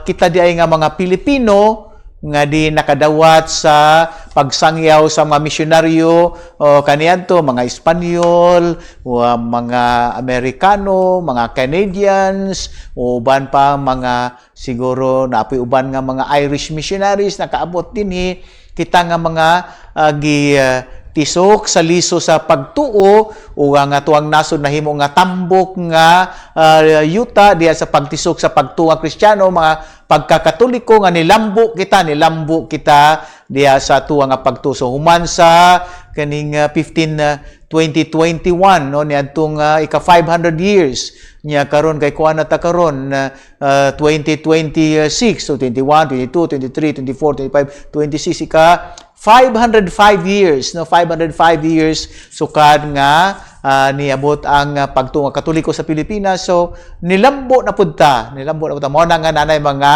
kita diay nga mga Pilipino nga di nakadawat sa pagsangyaw sa mga misyonaryo o kaniadto mga Espanyol o mga Amerikano, mga Canadians o uban pa mga siguro napoy uban nga mga Irish missionaries nakaabot dinhi kita nga mga tisok sa liso sa pagtuo o nga tuang nasod nahimo nga tambok nga yuta diya sa pagtisok sa pagtuo nga Kristiyano, mga pagkakatoliko nga nilambo kita diya sa tuwa nga pagtuo. So human sa kaning 2021 no niadtong ika 500 years nya karon kay kuan na ta karon 2026 so 21, 22, 23, 24, 25, 26 ika 505 years no 505 years sukad nga niabot ang pagtuo nga Katoliko sa Pilipinas. So nilambo na pud ta mao na nga nanay mga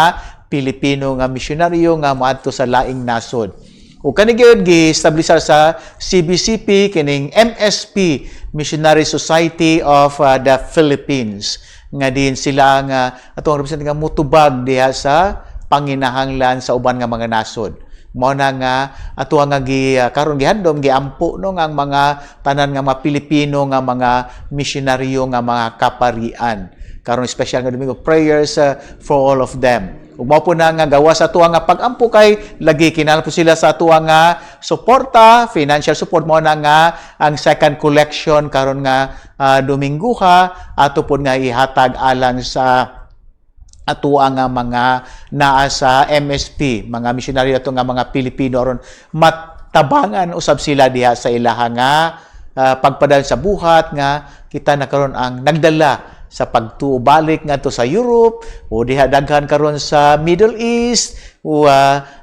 Pilipino nga misyonaryo nga moadto sa laing nasod. O kani gyud gi-establishar sa CBCP kining MSP, Missionary Society of the Philippines, nga din sila nga atong represent nga mutubag diha sa panginahanglan sa uban nga mga nasod. Mao na nga ato nga karon gihandom giampo no nga ang mga tanan nga mga Pilipino nga mga misyonaryo nga mga kaparian. Karon special nga Domingo prayers for all of them. Ug mao po na nga gawa sa tuwa nga pag-ampo kay lagi kinahanglan po sila sa tuwa nga suporta, financial support. Mao na nga ang second collection karon nga Domingo ato po nga ihatag alang sa atua nga mga naa sa MSP, mga misyonaryo ato nga mga Pilipino aron matabangan usab sila diha sa ilaha nga pagpadal sa buhat nga kita na karon ang nagdala sa pagtuo balik ngadto sa Europe o diha daghan karon sa Middle East o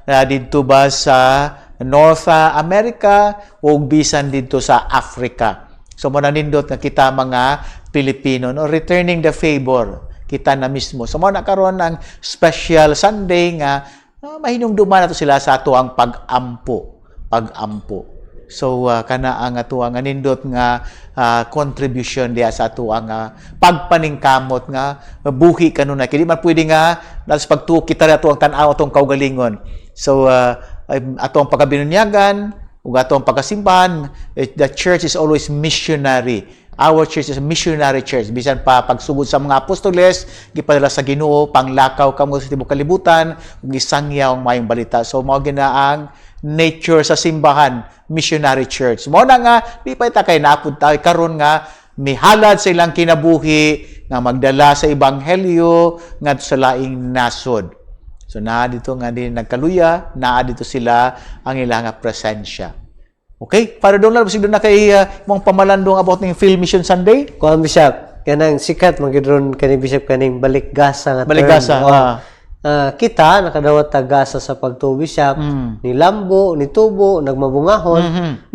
didto ba sa North America o bisan didto sa Africa. So mananindot nga kita mga Pilipino no returning the favor kita na mismo. So, mao na karon ang special Sunday nga mahinumduman nato sila sa ato ang pag-ampo. So, kana ang ato ang nindot nga contribution diya sa ato ang pagpaningkamot nga buhi kanunay. Kaya di man pwede nga sa pagtuo kita ato ang tan-aw atong kaugalingon. So, ato ang pagkabinunyagan ug ato ang pagkasimbahan, the church is always missionary. Our church is a missionary church. Bisan pa pagsugod sa mga apostoles, gipadala sa Ginoo, panglakaw kamo sa tibuok kalibutan, ug isangyaw ang mayong balita. So mao ginaang nature sa simbahan, missionary church. Mao na nga di pa ta kay naapod tayo karon nga mihalad sa ilang kinabuhi nga magdala sa ebanghelyo ngadto sa laing nasod. So naa dito nga din nagkaluya, naa dito sila ang ilang nga presensya. Okay? Para doon lang, doon na kay mong pamalandong about ng Field Mission Sunday. Kuan Bishop, kanang sikat magidron kani Bishop kaning balikgasa nga Balikgasa, term. Kita nakadawat ta gasa sa pagtuo Bishop, ni lambo, ni tubo, nagmabungahon.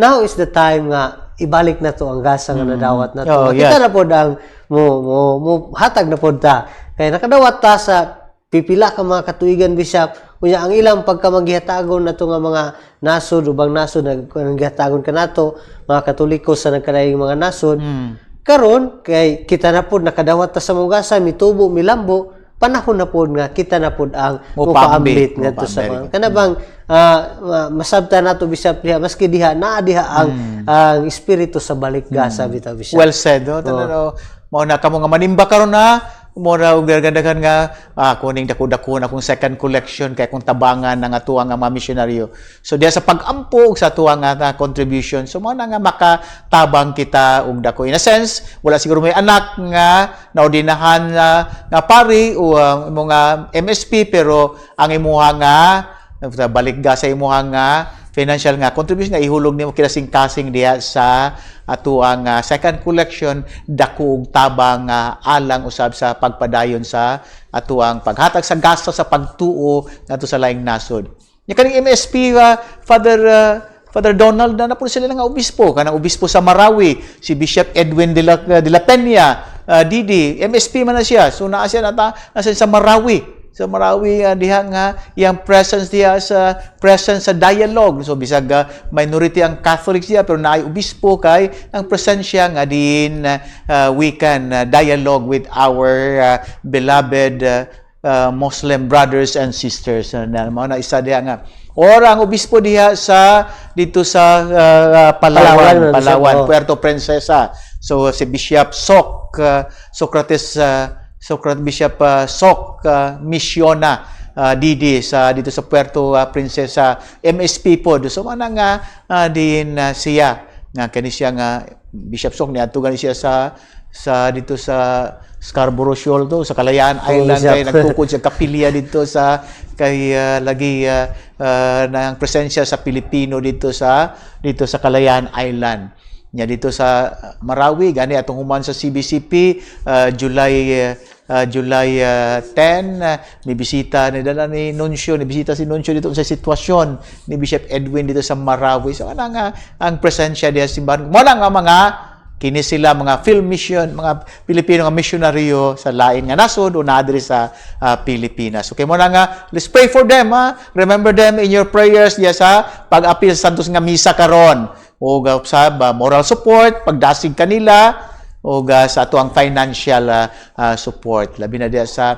Now is the time nga ibalik na to ang gasa nga nadawat na to. Kita na pod ang mo hatag na pod ta. Kaya nakadawat ta sa pipila ka mga katuigan Bishop. Kunya ang ilang pagkamaghihatagon nato nga mga nasod ubang nasod naghihatagon kanato mga Katoliko sa nagkalaing mga nasod. Karon kay kita na pod nakadawat ta sa mugasa mitubo milambo panahon na pod nga kita na pod ang mupaambit ngadto sa mga kanabang masabta nato Bishop diha maski diha naa diha ang espiritu sa balikgasa bitaw Bishop. Well said. Mao na kamo nga manimba karon na mo na gagadagan nga kuning dako-dako na akong second collection kay akong tabangan ng atuang nga mga misyonaryo. So diya sa pag-ampo sa atuang nga contribution, so mo na nga makatabang kita og dako. In a sense, wala siguro may anak nga naordinahan nga pari o mga MSP pero ang imuha nga balikga sa imuha nga financial nga contribution nga ihulog nimo kinasing-kasing diha sa atuang second collection dako og tabang alang usab sa pagpadayon sa atuang paghatag sa gasto sa pagtuo ngadto sa laing nasod. Nya kaning MSP Father Donald na po sila nga obispo kanang obispo sa Marawi si Bishop Edwin de la Peña Didi MSP man na siya so naa siya nasa sa Marawi. Sa Marawi diha nga iyang presence diha sa presence sa dialogue. So bisag minority ang Catholics diha pero naay obispo kay ang presensya nga din we can dialogue with our beloved Muslim brothers and sisters. Mao na isa diha nga ora ang obispo diha sa dito sa Palawan, Puerto Princesa. So si Bishop Socrates Bishop Sok Missiona Didi dito sa Puerto Princesa MSP po. So man nga din siya nga kani siya nga Bishop Sok niadto gani siya sa dito sa Scarborough Shoal sa Kalayaan Island kay nagtukod siya kapilya dito sa kay lagi nang presensya sa Pilipino dito sa Kalayaan Island. Nya dito sa Marawi gani atong human sa CBCP July 10 may bisita ni dala ni Nuncio si Nuncio dito sa sitwasyon ni Bishop Edwin dito sa Marawi. So ana nga ang presensya diha simbahan mo nga mga kini sila mga film mission mga Pilipino nga misyonaryo sa lain nga nasod o naadiri sa Pilipinas. Okay mo na nga let's pray for them remember them in your prayers diya sa pag-apil sa santos nga misa karon o sa moral support pagdasig kanila o sa ato ang financial support labi na diya sa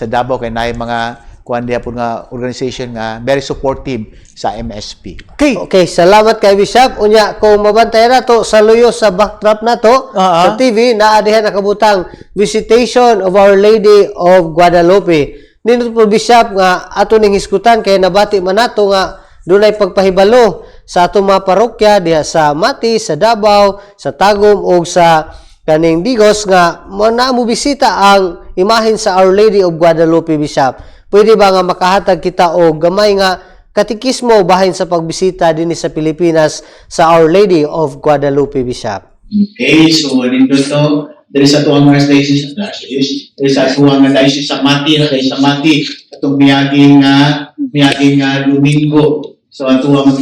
Davao kay naay mga kuan diya po nga organization nga very supportive sa MSP. Okay, salamat kay Bishop. Unya kung mabantay na to sa luyo sa backdrop na to sa TV naa diha nakabutang Visitation of Our Lady of Guadalupe. Nindot po Bishop nga ato ning hisgutan kay nabati man nato nga dunay pagpahibalo sa ato mga parokya diha sa Mati, sa Davao, sa Tagum ug sa kaning Digos nga mo bisita ang imahen sa Our Lady of Guadalupe Bishop. Pwede ba nga makahatag kita og gamay nga katikismo bahin sa pagbisita dinhi sa Pilipinas sa Our Lady of Guadalupe Bishop? Okay, so nindot to there is ato ang diocese there is ato ang diocese sa Mati atong miyaging Domingo. So ato ang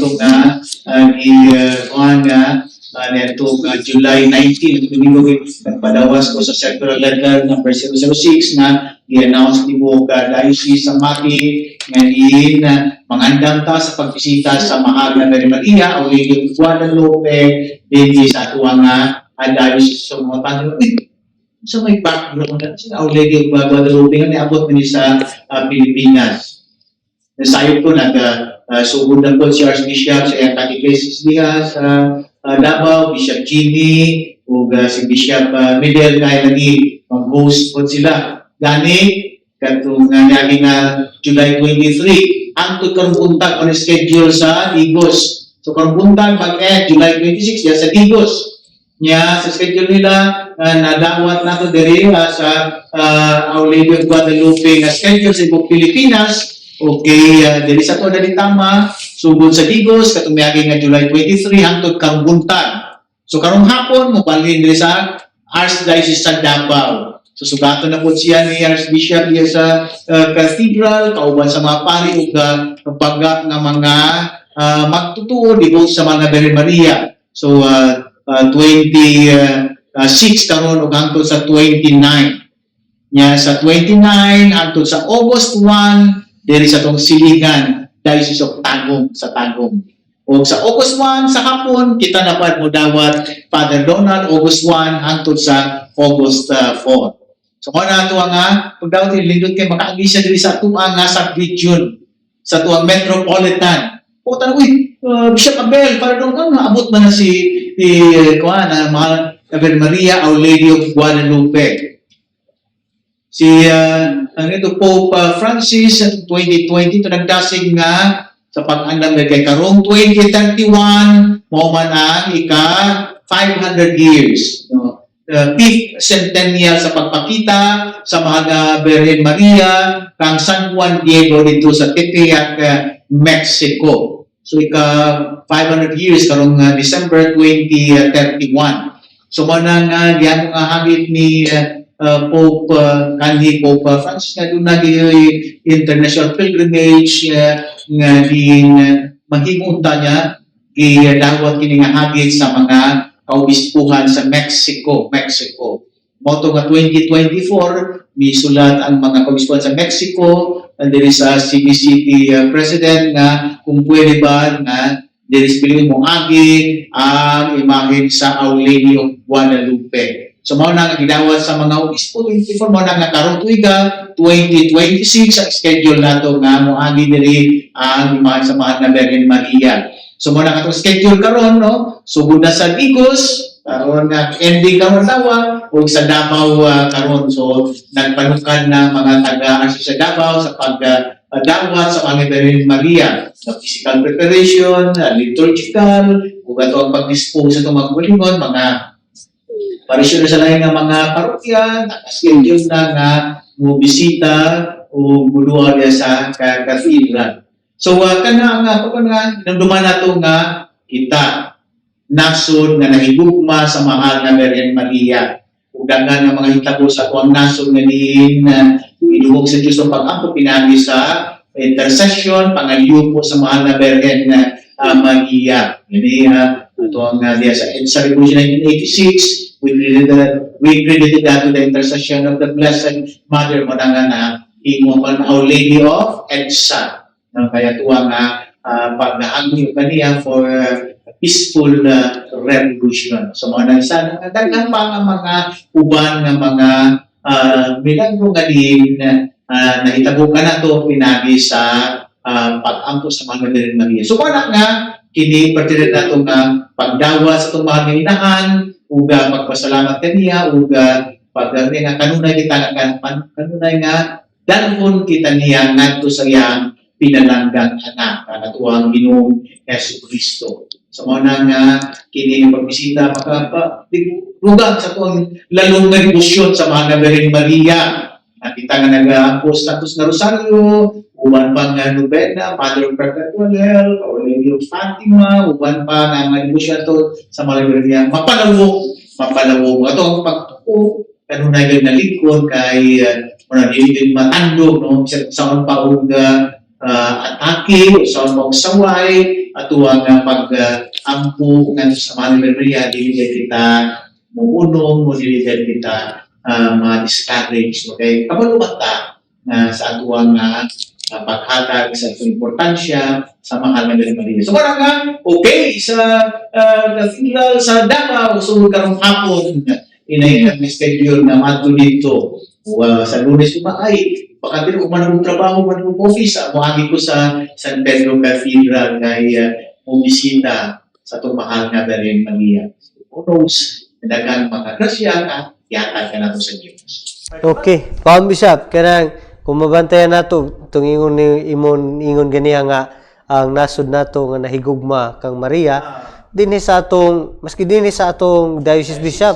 nga July 19 Domingo nagpadawas ko sa Circular Letter number 006 na i-announce ni Boga Diocese sa Mati ngayon mangandam ta sa pagbisita sa Mahal na Mary Maria o Lady of Guadalupe din sa ato ang diocese sa mga tanong so may background na sila Our Lady of Guadalupe nga niabot ni sa Pilipinas. Nasayod ko sugod na po si Archbishop sa iyang catechesis niya sa Davao, Bishop Jimmy, o si Bishop Miguel kaya lagi mag-host po sila. Gani, katong nangyari na July 23, ang karong buntag on schedule sa Digos. So karong buntag July 26 sa Digos. Nya sa schedule nila nadawat nato diri sa Our Lady of Guadalupe nga schedule sa Pilipinas Okay, diri sa to dali tama, sugod sa Digos katong miagi nga July 23 hangtod kang buntag. So karong hapon mo balhin diri sa Archdiocese sa Davao. So sugaton na po siya ni Archbishop diya sa cathedral kauban sa mga pari ug pagga nga mga magtutuo dito sa mga Virgin Maria. So 26 karon ug hangtod sa 29. Nya sa 29 hangtod sa August 1 diri sa tong Siligan, Diocese of Tagum sa Tagum. O sa August 1 sa hapon kita dapat mo dawat Father Donald August 1 hangtod sa August 4. So kung na ito nga, pagdawat lindot kay makaagi siya diri sa tuang nga sub-region, sa tuang metropolitan. O tanong, Bishop Abel, para doon nga, abot man na si mga Virgin Maria, Our Lady of Guadalupe. Si Pope Francis 2020 ito nagdasig nga sa pag-andam kay karong 2031 mo man ang ika 500 years no? Fifth centennial sa pagpakita sa mga Virgin Maria kang San Juan Diego dito sa Tepeyac, Mexico. So ika 500 years karong December 2031. So mo nang diyan nga hagit ni Pope kanhi Pope Francis nga doon naging international pilgrimage nga din mahimunta niya gidawat kini nga hagit sa mga kaobispuhan sa Mexico. Moto nga 2024 misulat ang mga kaobispuhan sa Mexico diri sa Cebu City President nga kung pwede ba nga diri sa Pilipinas mo agi ang imahen sa Our Lady of Guadalupe. So mao na nga gidawat sa mga obispo 24 mao na nga karong tuiga 2026 ang schedule nato nga moagi diri ang imahen sa mga Virgin Maria. So mao na nga schedule karon no. Sugod na sa Digos karon nga ending karon tawa ug sa Davao karon. So nagpanukan na mga taga-asyo sa Davao sa pagdawat sa mga Virgin Maria sa physical preparation, liturgical, ug ato ang pag-dispose sa mga bulingon, mga parisyon na sa lain nga mga parokya, nakaschedule na nga mo bisita o muluwa sa cathedral. So kana nga pag nga nanduman nato nga kita nasod nga nahigugma sa mahal na Virgin Maria. Ug daghan nga mga hitabo sa tuang nasod nga diin idugog sa Dios ang pag-ampo pinagi sa intercession pangalyupo sa mahal na Virgin Maria. Ini ito ang diya sa Revolution 1986 we credited that to the intercession of the Blessed Mother mo na himo man Our Lady of EDSA. Kaya tuwa nga pag-naangyo kaniya for peaceful revolution. So mga nagsan, daghang pa nga mga uban nga mga milagro nga din nahitabo ka na to pinagi sa pag-ampo sa mga Virgin Maria. So kung nga kini pertinent nato nga pagdawa sa itong mga inahan ug pagpasalamat kaniya ug pag nga kanunay kita kanunay nga dalhon kita niya ngadto sa iyang pinalanggang anak kanatuang Ginoong Jesucristo. So mo na nga kini pagbisita makapaglugan sa tuang lalong nga debosyon sa mga Virgin Maria. Nakita nga nag-post status na Rosario, uban pa nga Novena, Mother Perpetual Hell, Our Lady of Fatima, uban pa nga mga debosyon to sa mga Virgin Maria. Mapalawog. Ito ang pagtuko, kanunay na lingkod kay din matandog, no? Sa pa og atake, sa mga saway, at ang pag-ampo ng sa mga Maria, diligan kita muunong, diligan kita ma-discourage. Okay? Kabalubata sa atuang paghatag sa importansya sa mahal na Virgin Maria. So parang nga, okay, sa cathedral sa Davao, so karong hapon, inay schedule na mato dito. Sa Lunes ay pakatiro kung manong trabaho, manong office, muhagi ko sa San Pedro Cathedral kay bumisita sa itong mahal na Virgin Maria. Who knows, nadagang mga grasya at yatag ka na to sa Diyos. Okay, Paul Bishop, kanang kung mabantayan nato itong ingon ganiya nga ang nasod nato nga nahigugma kang Maria dinhi sa atong maski dinhi sa atong Diocese Bishop.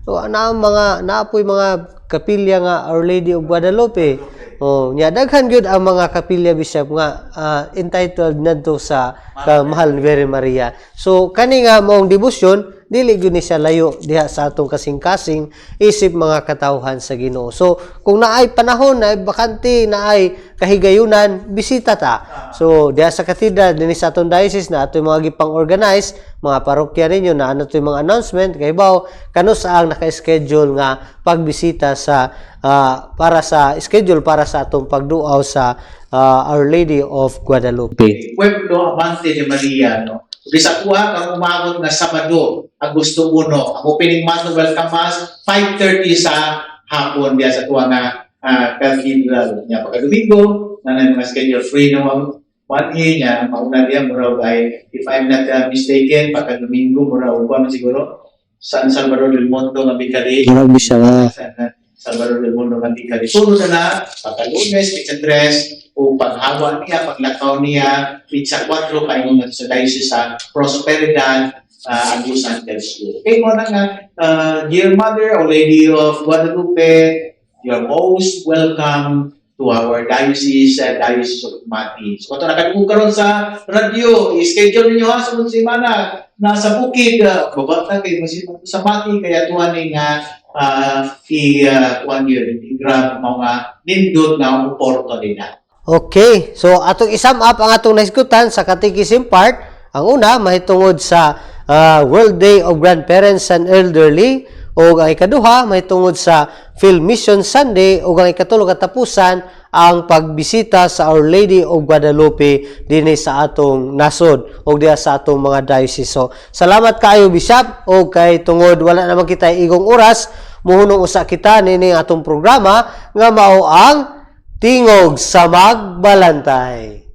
So naapoy mga kapilya nga Our Lady of Guadalupe Oh, nya daghan gyud ang mga kapilya bishop nga entitled nadto sa Mahal ni Virgin Maria. So kani nga maong debosyon dili gyud ni siya layo diha sa atong kasing-kasing isip mga katawhan sa Ginoo. So kung naay panahon na bakante naay kahigayunan, bisita ta. So diha sa katedral dinhi sa atong diocese na ato mga gipang-organize mga parokya ninyo na ano to mga announcement kay baw kano saang naka-schedule nga pagbisita sa para sa schedule para sa atong pagduaw sa Our Lady of Guadalupe. Pueblo Amante de Maria, no? Bisa kuha kang umabot na Sabado, Agosto 1. Ang opening mass ng Welcome Mass, 5:30 sa hapon diya sa tuwa nga cathedral. Nya pagka Domingo, na mga schedule free na one niya, mauna diya mura ay, if I'm not mistaken, pagka Domingo mura uban siguro San Salvador del Mundo nga bikari. Grabe siya. Salvador del Mundo nga bikari. Sunod na pagka Lunes, pizza 3, o paghawa niya, paglakaw niya, pizza 4, kayo nga sa diocese sa Prosperidad, Agusan del Sur. Okay mo na nga, dear Mother, Our Lady of Guadalupe, you're most welcome to our diocese, Diocese of Mati. So, ito nakatungkol karon sa radio, i-schedule ninyo ha sa mga semana, nasa bukid, babata kayo sa Mati, kaya tuwan nga i-grab mga nindot na oportunidad. Okay, so atong isum up ang atong naisgutan sa Catechism part. Ang una, mahitungod sa World Day of Grandparents and Elderly, o ang ikaduha, mahitungod sa Field Mission Sunday, o ang ikatulo katapusan, ang pagbisita sa Our Lady of Guadalupe dinhi sa atong nasod o diha sa atong mga diocese. So, salamat kaayo Bishop o kay tungod wala naman kita igong oras, muhunong usa kita nini atong programa nga mao ang Tingog sa Magbalantay.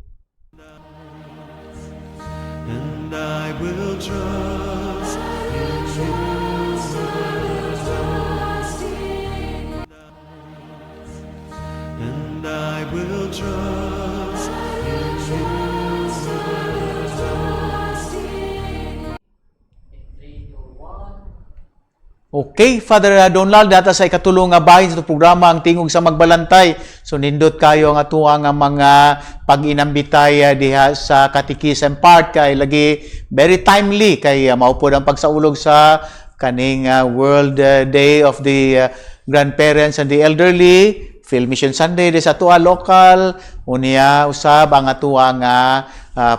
And I will trust in you. And I will trust in you. Okay, Father Donald, data sa ikatulong nga bahin sa programa ang Tingog sa Magbalantay. So nindot kayo ang atuang nga mga pag-inambitay diha sa Catechism part kay lagi very timely kay maupod ang pagsaulog sa kaning World Day of the Grandparents and the Elderly, Field Mission Sunday di sa atua local, unya usab ang atuang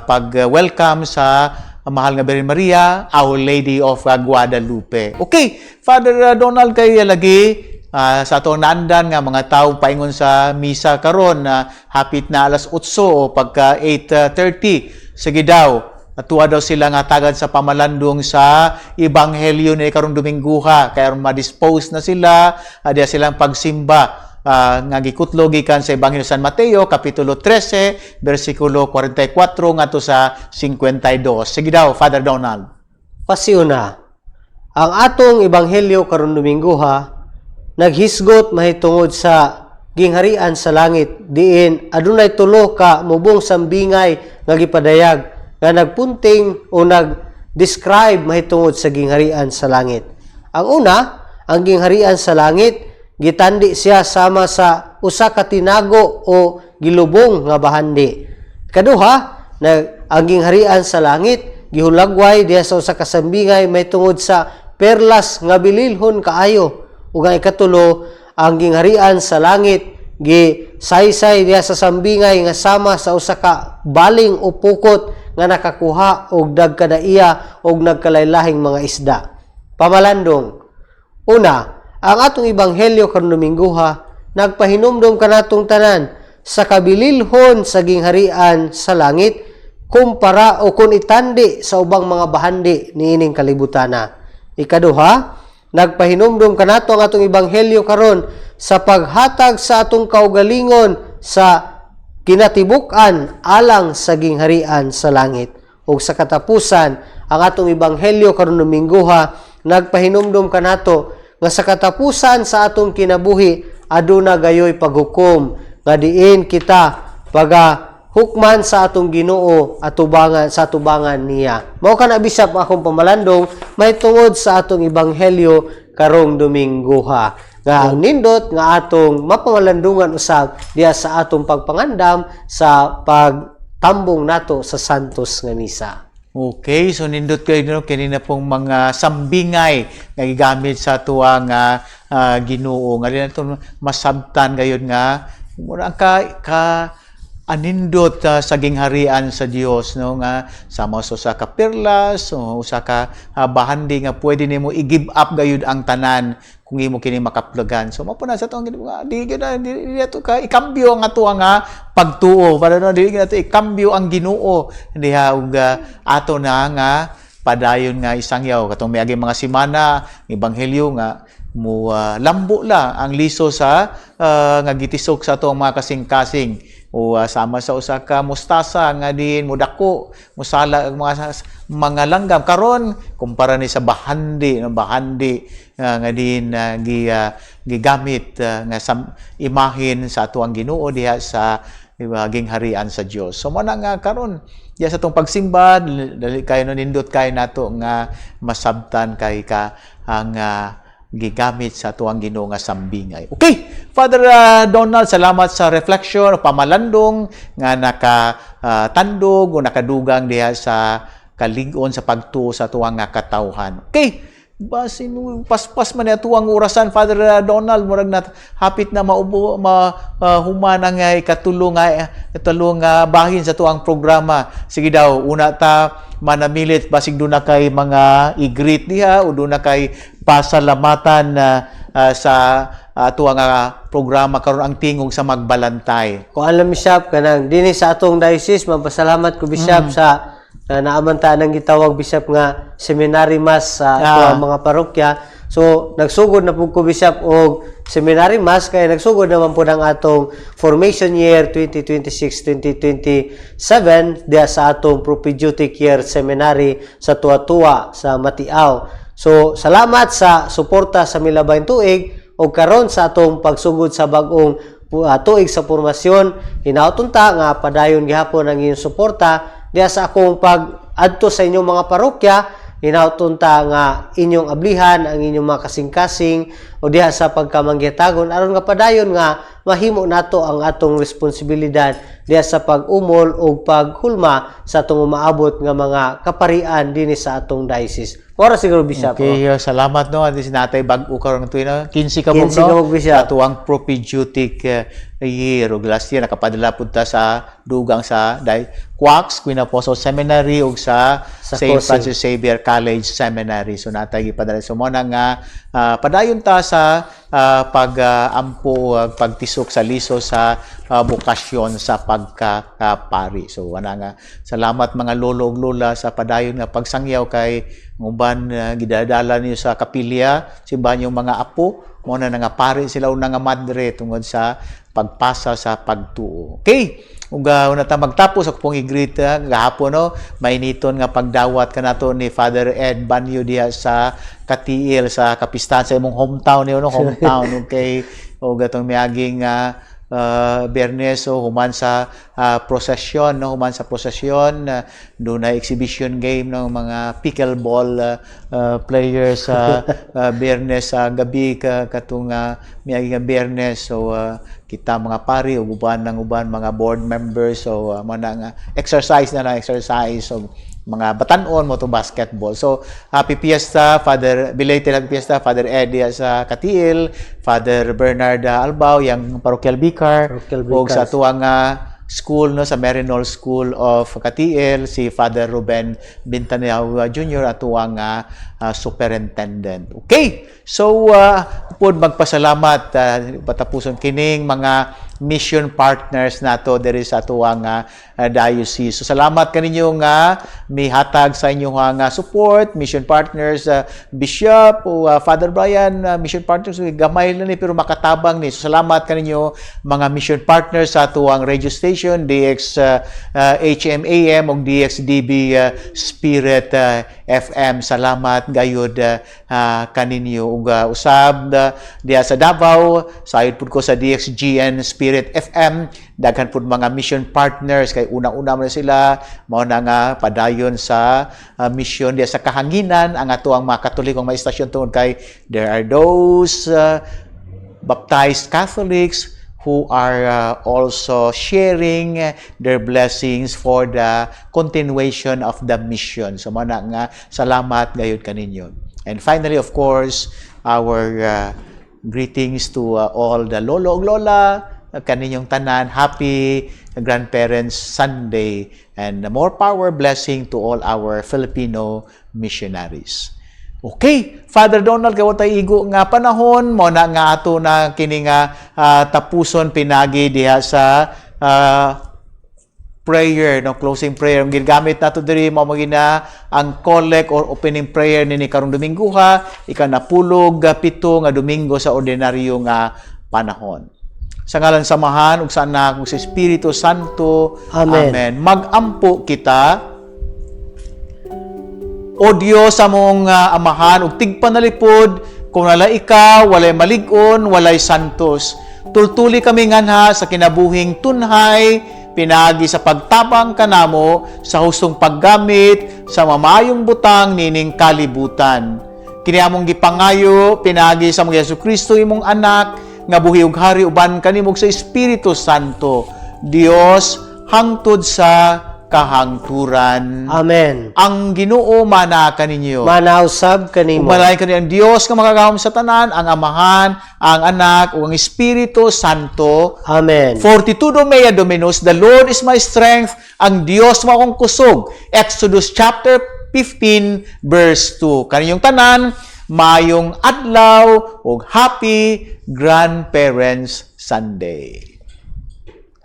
pag-welcome sa Mahal nga Virgin Maria, Our Lady of Guadalupe. Okay, Father Donald, kay lagi sa atong naandan nga mga tawo paingon sa misa karon hapit na alas 8 o pagka 8:30. Sige daw, atuwa daw sila nga tagad sa pamalandong sa Ebanghelyo ni karong Domingguha kay ma-dispose na sila diya silang pagsimba. Nga gikutlo gikan sa Ebanghelyo San Mateo kapitulo 13 bersikulo 44 ngadto sa 52. Sige daw, Father Donald. Pasiuna, ang atong Ebanghelyo karon Domingguha naghisgot mahitungod sa gingharian sa langit diin adunay tulo ka mubong sambingay nga gipadayag nga nagpunting o nag-describe mahitungod sa gingharian sa langit. Ang una, ang gingharian sa langit gitandi siya sama sa usa ka tinago o gilubong nga bahandi. Kaduha, ang gingharian sa langit gihulagway diha sa usa ka sambingay may tungod sa perlas nga bililhon kaayo. Ug ang ikatulo, ang gingharian sa langit gisaysay diha sa sambingay nga sama sa usa ka baling o pukot nga nakakuha og dagkadaiya og nagkalaylahing mga isda. Pamalandong. Una, ang atong Ebanghelyo karon Domingguha nagpahinumdom kanatong tanan sa kabililhon sa gingharian sa langit kumpara o kun itandi sa ubang mga bahandi niining kalibutana. Ikaduha, nagpahinumdom kanato ang atong Ebanghelyo karon sa paghatag sa atong kaugalingon sa kinatibuk-an alang sa gingharian sa langit. Ug sa katapusan, ang atong Ebanghelyo karon Domingguha nagpahinumdom kanato nga sa katapusan sa atong kinabuhi aduna gayoy paghukom nga diin kita hukman sa atong Ginoo atubangan sa atubangan niya. Mao kana Bishop akong pamalandong may tungod sa atong Ebanghelyo karong Domingguha. nga ang nindot nga atong mapamalandungan usab diha sa atong pagpangandam sa pagtambong nato sa santos nga misa. Okay, so nindot kayo no, kanina pong mga sambingay nga gigamit sa tuwa nga Ginoo. Nga rin ito masabtan gayon nga mura ka anindot sa gingharian sa Dios no nga sama sa ka perlas o usa ka bahandi nga pwede nimo i-give up gayud ang tanan kung imo kini makaplugan. So mao na sa tuang di ato ka ikambyo ang ato nga pagtuo para no di ato ikambyo ang Ginoo diha ug ato na nga padayon nga isangyaw katong miagi mga semana ebanghelyo nga mo lambo la ang liso sa nga gitisok sa ato mga kasing-kasing o sama sa usa ka mustasa nga din mudako musala ang mga langgam karon kumpara ni sa bahandi nga din gigamit nga imahin sa atuang Ginoo diha sa gingharian sa Dios. So man nga karon diha sa tong pagsimba dali kayo nindot kayo nato nga masabtan kay ka ang gigamit sa tuwang Ginoo nga sambingay. Okay, Father Donald, salamat sa reflection o pamalandong nga nakatandog o nakadugang diha sa kalig-on sa pagtuo sa tuwang nga katawhan. Okay, basin paspas man tuwang orasan, Father Donald, murag na hapit na maubo human ang ikatulong bahin sa tuwang programa. Sige daw, una ta manamilit basig doon na kay mga i-greet diha o doon na kay pasalamatan sa tuwang programa karon ang tingog sa magbalantay. Kung alam Bishop kanang dinhi sa atong diocese magpasalamat ko Bishop sa naamanta nang gitawag Bishop nga seminary mass sa atong mga parokya. So nagsugod na pud ko Bishop og seminary mass kay nagsugod naman pud ang atong formation year 2026-2027 diha sa atong propedeutic year seminary sa Tuwa-Tuwa sa Matiaw. So salamat sa suporta sa Milabayng Tuig o karon sa atong pagsugod sa bag-ong tuig sa formasyon. Hinaut ta nga padayon gihapon ang inyong suporta diha sa akong pag-adto sa inyong mga parokya. Hinaut ta nga inyong ablihan ang inyong mga kasing-kasing o diha sa pagkamanggitagon aron nga padayon nga mahimo nato ang atong responsibilidad diha sa pag-umol o paghulma sa atong umaabot nga mga kaparian dinhi sa atong diocese. Ora siguro Bishop. Okay, salamat no. At natay bag-o karon tuig na 15 ka mo no. Atuang propedeutic year ug last year nakapadala pud ta sa dugang sa Quax Queen Apostle Seminary ug sa St. Francis Xavier College Seminary. So natay gipadala so mo na nga padayon ta sa pag-ampo pagtisok sa liso sa bukasyon sa pagkapari. So ana nga salamat mga lolo ug lola sa padayon nga pagsangyaw kay uban gidadala niyo sa kapilya simbahan yung mga apo mo na nga pari sila una nga madre tungod sa pagpasa sa pagtuo. Okay, ug una ta magtapos ako pong i-greet gahapon no mainiton nga pagdawat kanato ni Father Ed Banyo diha sa Katiil sa kapistahan sa imong hometown niyo no hometown okay ug atong miaging Biyernes o human sa prosesyon no human sa prosesyon do na exhibition game ng mga pickleball players sa Biyernes sa gabi katong miagi nga Biyernes so kita mga pari ug uban mga board members so manang exercise so mga batanon mo to basketball. So happy fiesta belated happy fiesta Father Eddie sa Katiil, Father Bernard Albao yang parochial vicar ug sa tuwang school no sa Merinol School of Katiil si Father Ruben Bintanao Jr. at tuwang superintendent. Okay, so pud magpasalamat patapuson kining mga mission partners nato diri sa tuwang diocese. So salamat kaninyo nga mihatag sa inyong nga support, mission partners, Bishop o Father Brian, mission partners gamay lang ni pero makatabang ni. So salamat kaninyo mga mission partners sa tuwang radio station DX HMAM ug DXDB Spirit FM. Salamat gayud kaninyo ug usab diha sa Davao sayod pud ko sa DXGN Spirit FM daghan pud mga mission partners kay una-una man sila mao na nga padayon sa mission diha sa kahanginan ang atuang mga Katolikong mga istasyon tungod kay there are those baptized Catholics who are also sharing their blessings for the continuation of the mission. So, mana nga, salamat gayud kaninyo. And finally, of course, our greetings to all the lolo ug lola, kaninyong tanan, happy Grandparents Sunday, and more power blessing to all our Filipino missionaries. Okay, Father Donald, kayo tayo igo nga panahon, mo na nga ato na kini nga tapuson pinagi diha sa prayer, no, closing prayer. Ang ginagamit nato diri mao magina ang collect or opening prayer nini karong Domingo ikanapulog 7 nga Domingo sa ordinaryo nga panahon. Sa ngalan samahan ug sa Anak ug sa Espiritu Santo. Amen. Amen. Magampo kita. O Diyos among amahan ug tigpanalipod, kung walay ikaw, walay malig-on, walay santos. Tultuli kami nganha sa kinabuhing tunhay, pinagi sa pagtabang kanamo, sa hustong paggamit, sa mamayong butang nining kalibutan. Kini among gipangayo, pinagi sa mga Jesucristo imong anak, nga buhi ug hari uban kanimo sa Espiritu Santo. Dios hangtod sa kahangturan. Amen. Ang Ginoo mana kaninyo. Manausab kanimo. Umalain kaninyo ang Dios nga makagahom sa tanan, ang Amahan, ang Anak, ug ang Espiritu Santo. Amen. Fortitudo mea Dominus, the Lord is my strength, ang Dios mo akong kusog. Exodus chapter 15 verse 2. Kaninyong tanan, mayong adlaw ug happy Grandparents Sunday.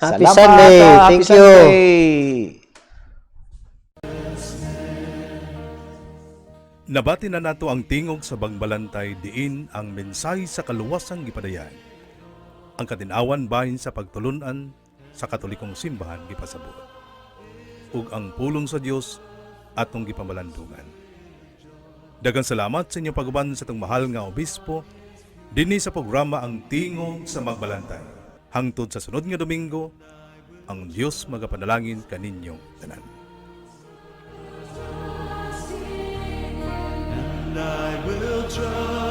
Happy Salamat, Sunday. happy Thank you. Sunday. Nabati na nato ang tingog sa Bangbalantay diin ang mensahe sa kaluwasang gipadayan. Ang katinawan bahin sa pagtulunan sa Katolikong simbahan gipasabot. Ug ang pulong sa Dios atong gipamalandungan. Daghang salamat sa inyong paguban sa itong mahal nga obispo dinhi sa programa ang tingog sa Magbalantay. Hangtod sa sunod nga Domingo, ang Dios magapanalangin kaninyong tanan. And I will trust.